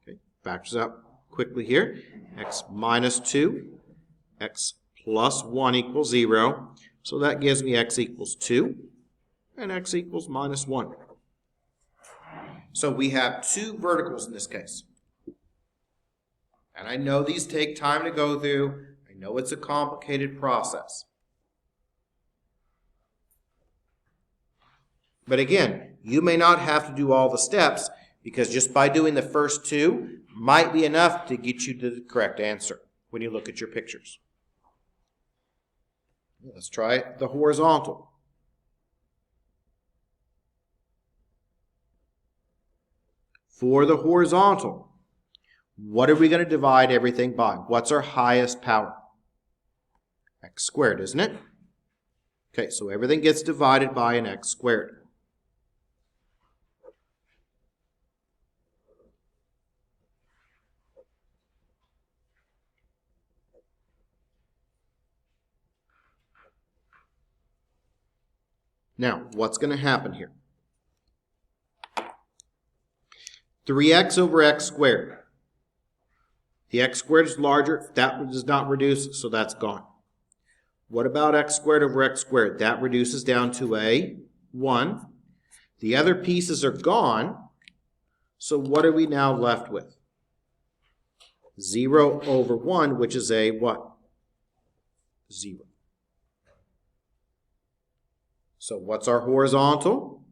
Okay, factors out quickly here. X minus 2, x plus 1 equals 0. So that gives me x equals 2, and x equals minus 1. So we have 2 verticals in this case. And I know these take time to go through. I know it's a complicated process. But again, you may not have to do all the steps, because just by doing the first 2 might be enough to get you to the correct answer when you look at your pictures. Let's try the horizontal. For the horizontal, what are we going to divide everything by? What's our highest power? X squared, isn't it? Okay, so everything gets divided by an x squared. Now, what's going to happen here? 3x over x squared. The x squared is larger. That does not reduce, so that's gone. What about x squared over x squared? That reduces down to a 1. The other pieces are gone, so what are we now left with? 0 over 1, which is a what? 0. So what's our horizontal?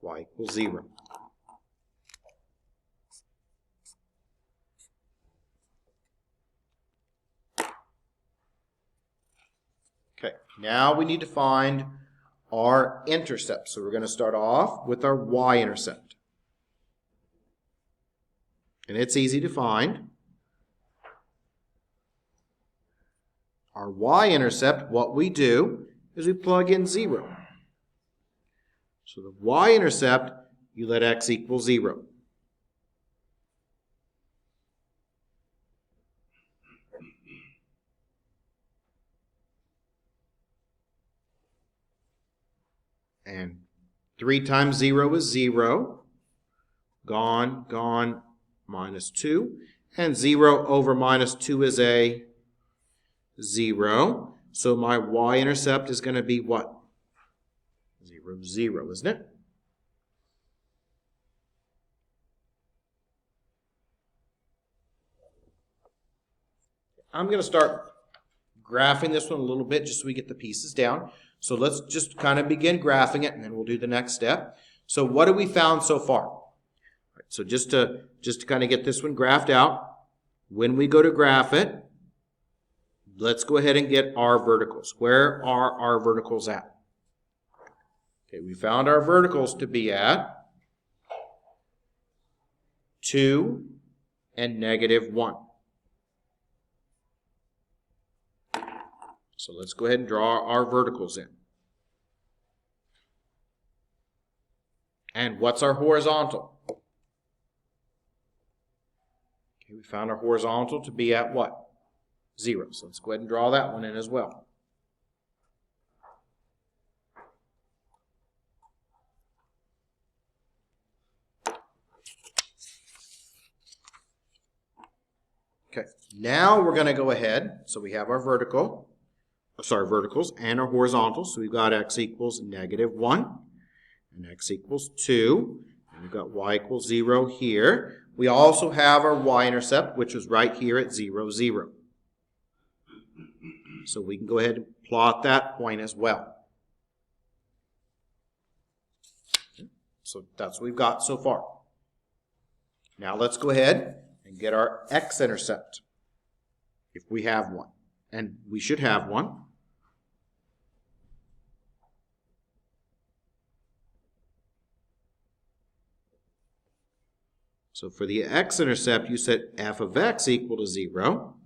Y equals 0. Okay, now we need to find our intercept. So we're going to start off with our y-intercept. And it's easy to find. Our y-intercept, what we do is we plug in 0. So the y-intercept, you let x equal 0. And 3 times 0 is 0. Gone, gone, minus 2. And 0 over minus 2 is a 0. So my y-intercept is going to be what? 0. 0, 0, isn't it? I'm going to start graphing this one a little bit just so we get the pieces down. So let's just kind of begin graphing it, and then we'll do the next step. So what have we found so far? So just to kind of get this one graphed out, when we go to graph it, let's go ahead and get our verticals. Where are our verticals at? Okay, we found our verticals to be at 2 and -1. So let's go ahead and draw our verticals in. And what's our horizontal? Okay, we found our horizontal to be at what? 0. So let's go ahead and draw that one in as well. Okay, now we're going to go ahead. So we have our verticals and our horizontals. So we've got x equals -1 and x equals 2. And we've got y equals 0 here. We also have our y-intercept, which is right here at 0, 0. So we can go ahead and plot that point as well. So that's what we've got so far. Now let's go ahead and get our x-intercept, if we have one. And we should have one. So for the x-intercept, you set f of x equal to 0.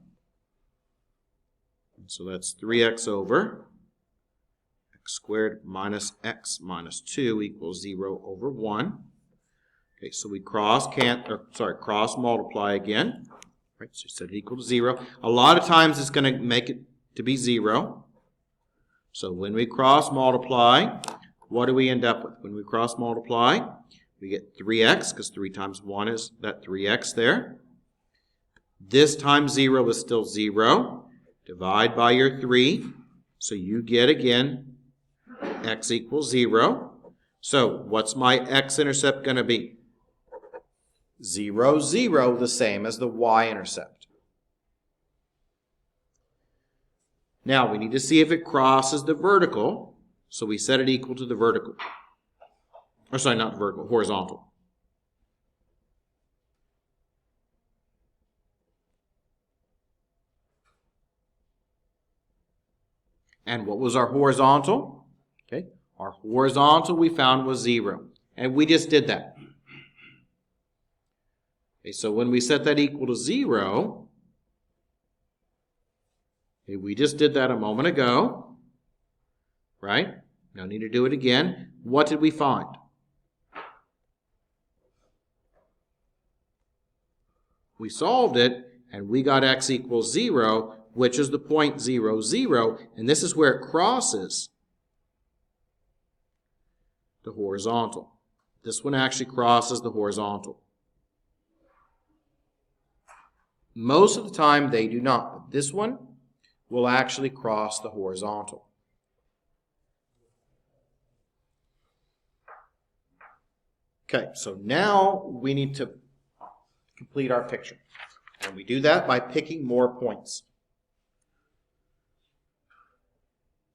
So that's 3x over x squared minus x minus 2 equals 0 over 1. Okay, so we cross multiply again. Right, so you set it equal to 0. A lot of times it's going to make it to be 0. So when we cross multiply, what do we end up with? When we cross multiply, we get 3x, because 3 times 1 is that 3x there. This times 0 is still 0. Divide by your 3. So you get, again, x equals 0. So what's my x-intercept going to be? 0, 0, the same as the y-intercept. Now we need to see if it crosses the vertical. So we set it equal to the vertical. Or sorry, not vertical, horizontal. And what was our horizontal? Okay, our horizontal we found was 0. And we just did that. Okay, so when we set that equal to 0, okay, we just did that a moment ago. Right? No need to do it again. What did we find? We solved it, and we got x equals 0, which is the point 0, 0, and this is where it crosses the horizontal. This one actually crosses the horizontal. Most of the time they do not, but this one will actually cross the horizontal. Okay, so now we need to complete our picture. And we do that by picking more points.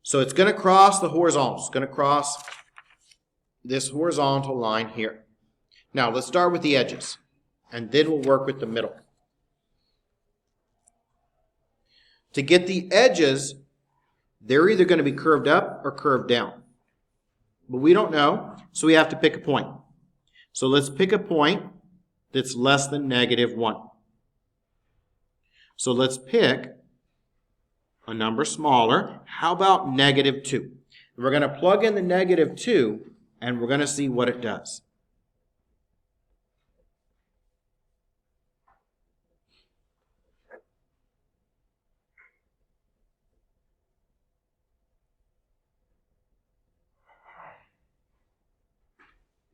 So it's going to cross the horizontal. It's going to cross this horizontal line here. Now let's start with the edges, and then we'll work with the middle. To get the edges, they're either going to be curved up or curved down. But we don't know, so we have to pick a point. So let's pick a point that's less than -1. So let's pick a number smaller. How about -2? We're going to plug in the -2, and we're going to see what it does.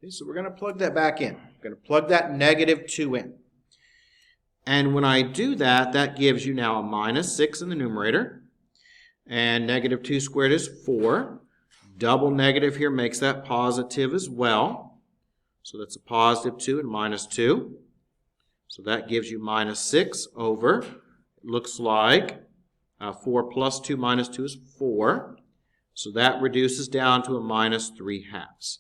Okay, so we're going to plug that back in. We're going to plug that -2 in. And when I do that, that gives you now a -6 in the numerator. And -2 squared is 4. Double negative here makes that positive as well. So that's a positive 2 and minus 2. So that gives you minus 6 over, it looks like 4 plus 2 minus 2 is 4. So that reduces down to a minus 3/2.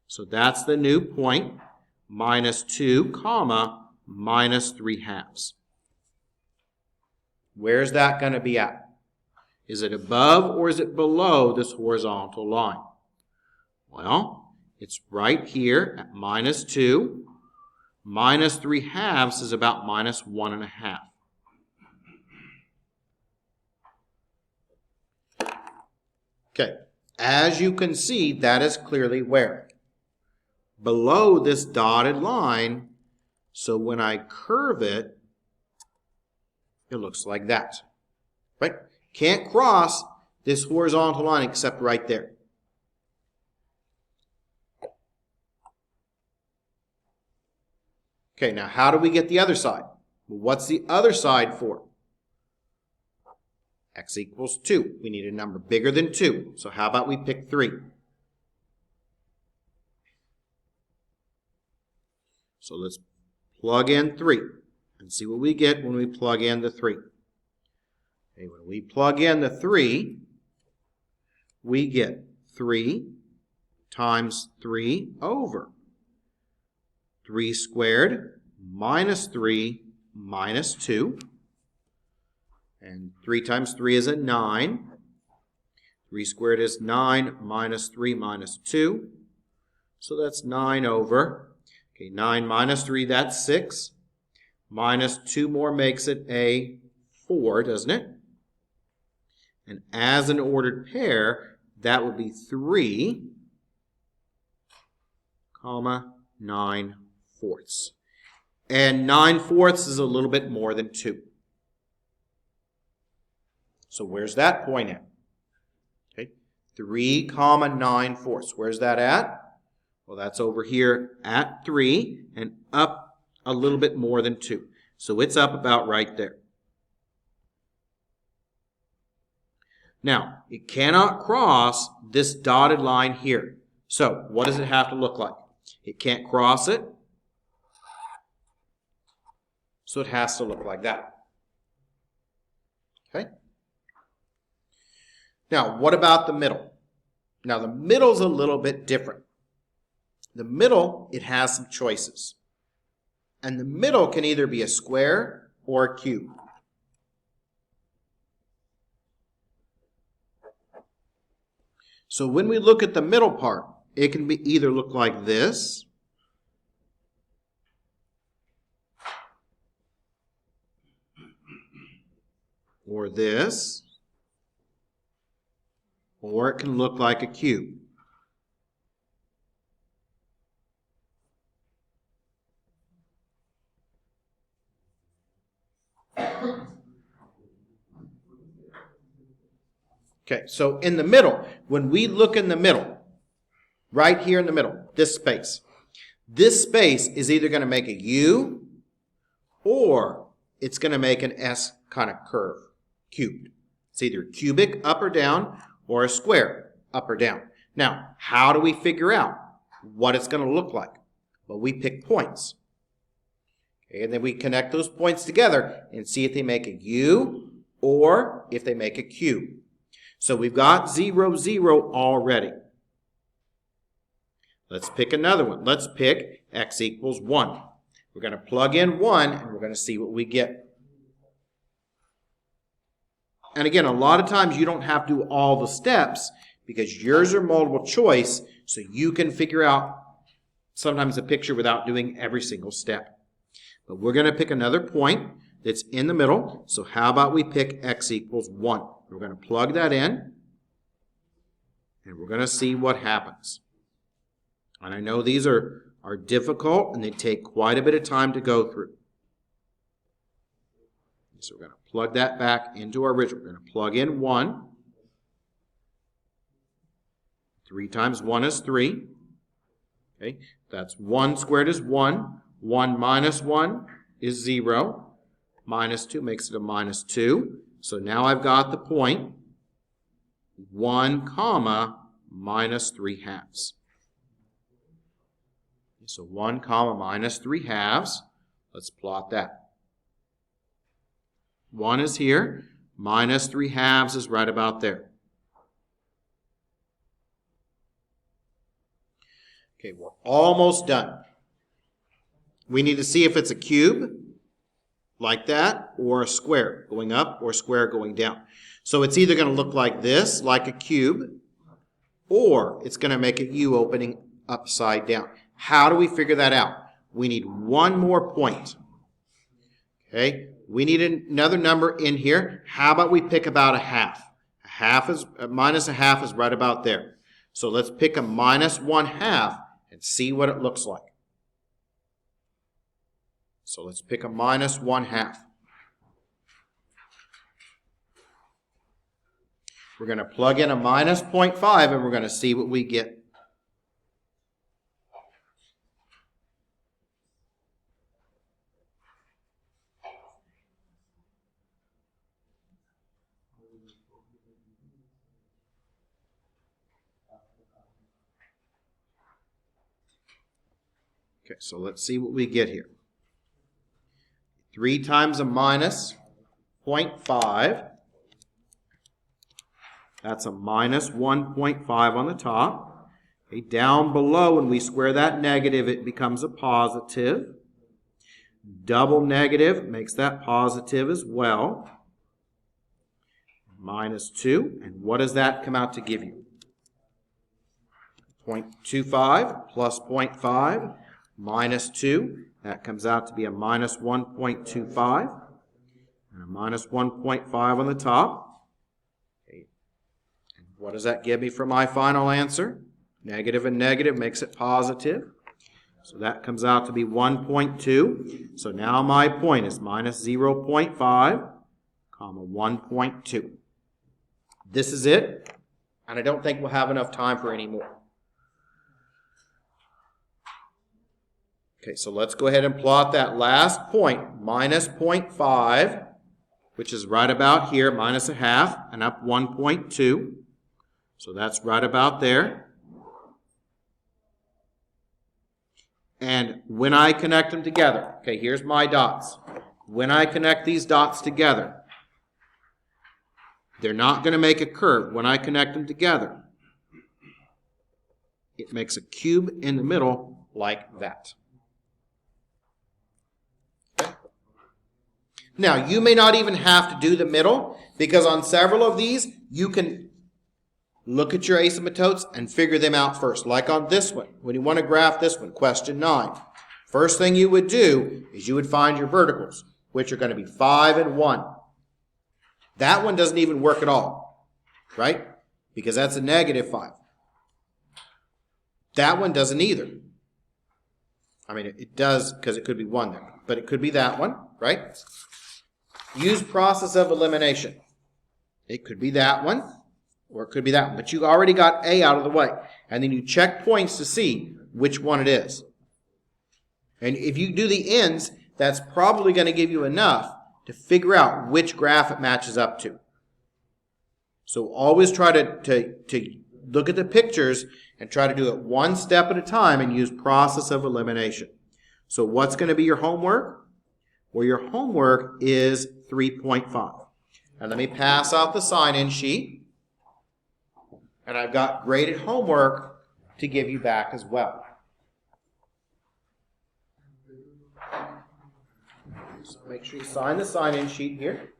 So that's the new point, minus 2, comma, minus 3/2. Where's that going to be at? Is it above or is it below this horizontal line? Well, it's right here at minus 2. Minus 3/2 is about minus 1.5. Okay, as you can see, that is clearly where? Below this dotted line, so when I curve it, it looks like that, right? Can't cross this horizontal line except right there. Okay, now how do we get the other side? Well, what's the other side for? X equals 2. We need a number bigger than 2. So how about we pick 3? So let's plug in 3 and see what we get when we plug in the 3. Okay, when we plug in the 3, we get 3 times 3 over 3 squared minus 3 minus 2. And 3 times 3 is a 9. 3 squared is 9 minus 3 minus 2. So that's 9 over. Okay, 9 minus 3, that's 6. Minus 2 more makes it a 4, doesn't it? And as an ordered pair, that would be 3, comma, 9/4. And 9/4 is a little bit more than 2. So where's that point at? Okay, 3, comma, 9/4. Where's that at? Well, that's over here at 3 and up a little bit more than 2. So it's up about right there. Now, it cannot cross this dotted line here. So what does it have to look like? It can't cross it. So it has to look like that. Okay? Now, what about the middle? Now, the middle's a little bit different. The middle, it has some choices. And the middle can either be a square or a cube. So when we look at the middle part, it can be either look like this, or this, or it can look like a cube. Okay, so in the middle, when we look in the middle, right here in the middle, this space is either going to make a U or it's going to make an S kind of curve, cubed. It's either cubic up or down or a square up or down. Now, how do we figure out what it's going to look like? Well, we pick points. Okay, and then we connect those points together and see if they make a U or if they make a cube. So we've got 0, 0 already. Let's pick another one. Let's pick x equals 1. We're going to plug in 1 and we're going to see what we get. And again, a lot of times you don't have to do all the steps because yours are multiple choice, so you can figure out sometimes a picture without doing every single step. But we're going to pick another point that's in the middle. So how about we pick x equals 1? We're going to plug that in, and we're going to see what happens. And I know these are difficult, and they take quite a bit of time to go through. So we're going to plug that back into our original. We're going to plug in 1. 3 times 1 is 3. Okay, that's 1 squared is 1. 1 minus 1 is 0. Minus 2 makes it a minus 2. So now I've got the point 1, comma, minus 3/2. So 1 comma minus 3/2. Let's plot that. 1 is here. Minus 3/2 is right about there. Okay, we're almost done. We need to see if it's a cube, like that, or a square going up or square going down. So it's either going to look like this, like a cube, or it's going to make a U opening upside down. How do we figure that out? We need one more point. Okay, we need another number in here. How about we pick about a half? Minus a half is right about there. So let's pick a minus 1/2 and see what it looks like. So let's pick a minus 1/2. We're going to plug in a minus 0.5 and we're going to see what we get. Okay, so let's see what we get here. 3 times a minus 0.5. That's a minus 1.5 on the top. Okay, down below, when we square that negative, it becomes a positive. Double negative makes that positive as well. Minus 2. And what does that come out to give you? 0.25 plus 0.5 minus 2. That comes out to be a minus 1.25. And a minus 1.5 on the top. What does that give me for my final answer? Negative and negative makes it positive. So that comes out to be 1.2. So now my point is minus 0.5, comma 1.2. This is it, and I don't think we'll have enough time for any more. Okay, so let's go ahead and plot that last point, minus 0.5, which is right about here, minus a half, and up 1.2. So that's right about there. And when I connect them together, okay, here's my dots. When I connect these dots together, they're not going to make a curve. When I connect them together, it makes a cube in the middle like that. Now, you may not even have to do the middle, because on several of these, you can look at your asymptotes and figure them out first. Like on this one, when you want to graph this one, question 9. First thing you would do is you would find your verticals, which are going to be 5 and 1. That one doesn't even work at all, right? Because that's a negative 5. That one doesn't either. I mean, it does because it could be 1 there, but it could be that one, right? Use process of elimination. It could be that one. Or it could be that one. But you already got A out of the way. And then you check points to see which one it is. And if you do the ends, that's probably going to give you enough to figure out which graph it matches up to. So always try to look at the pictures and try to do it one step at a time and use process of elimination. So what's going to be your homework? Well, your homework is 3.5. And let me pass out the sign-in sheet. And I've got graded homework to give you back as well. So make sure you sign the sign-in sheet here.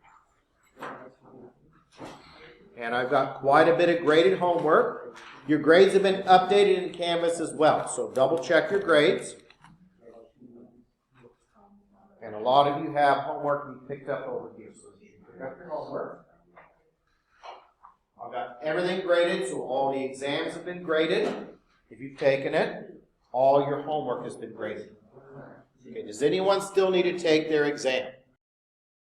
And I've got quite a bit of graded homework. Your grades have been updated in Canvas as well, so double check your grades. And a lot of you have homework you picked up over here, so you pick up your homework. I've got everything graded, so all the exams have been graded. If you've taken it, all your homework has been graded. Okay, does anyone still need to take their exam?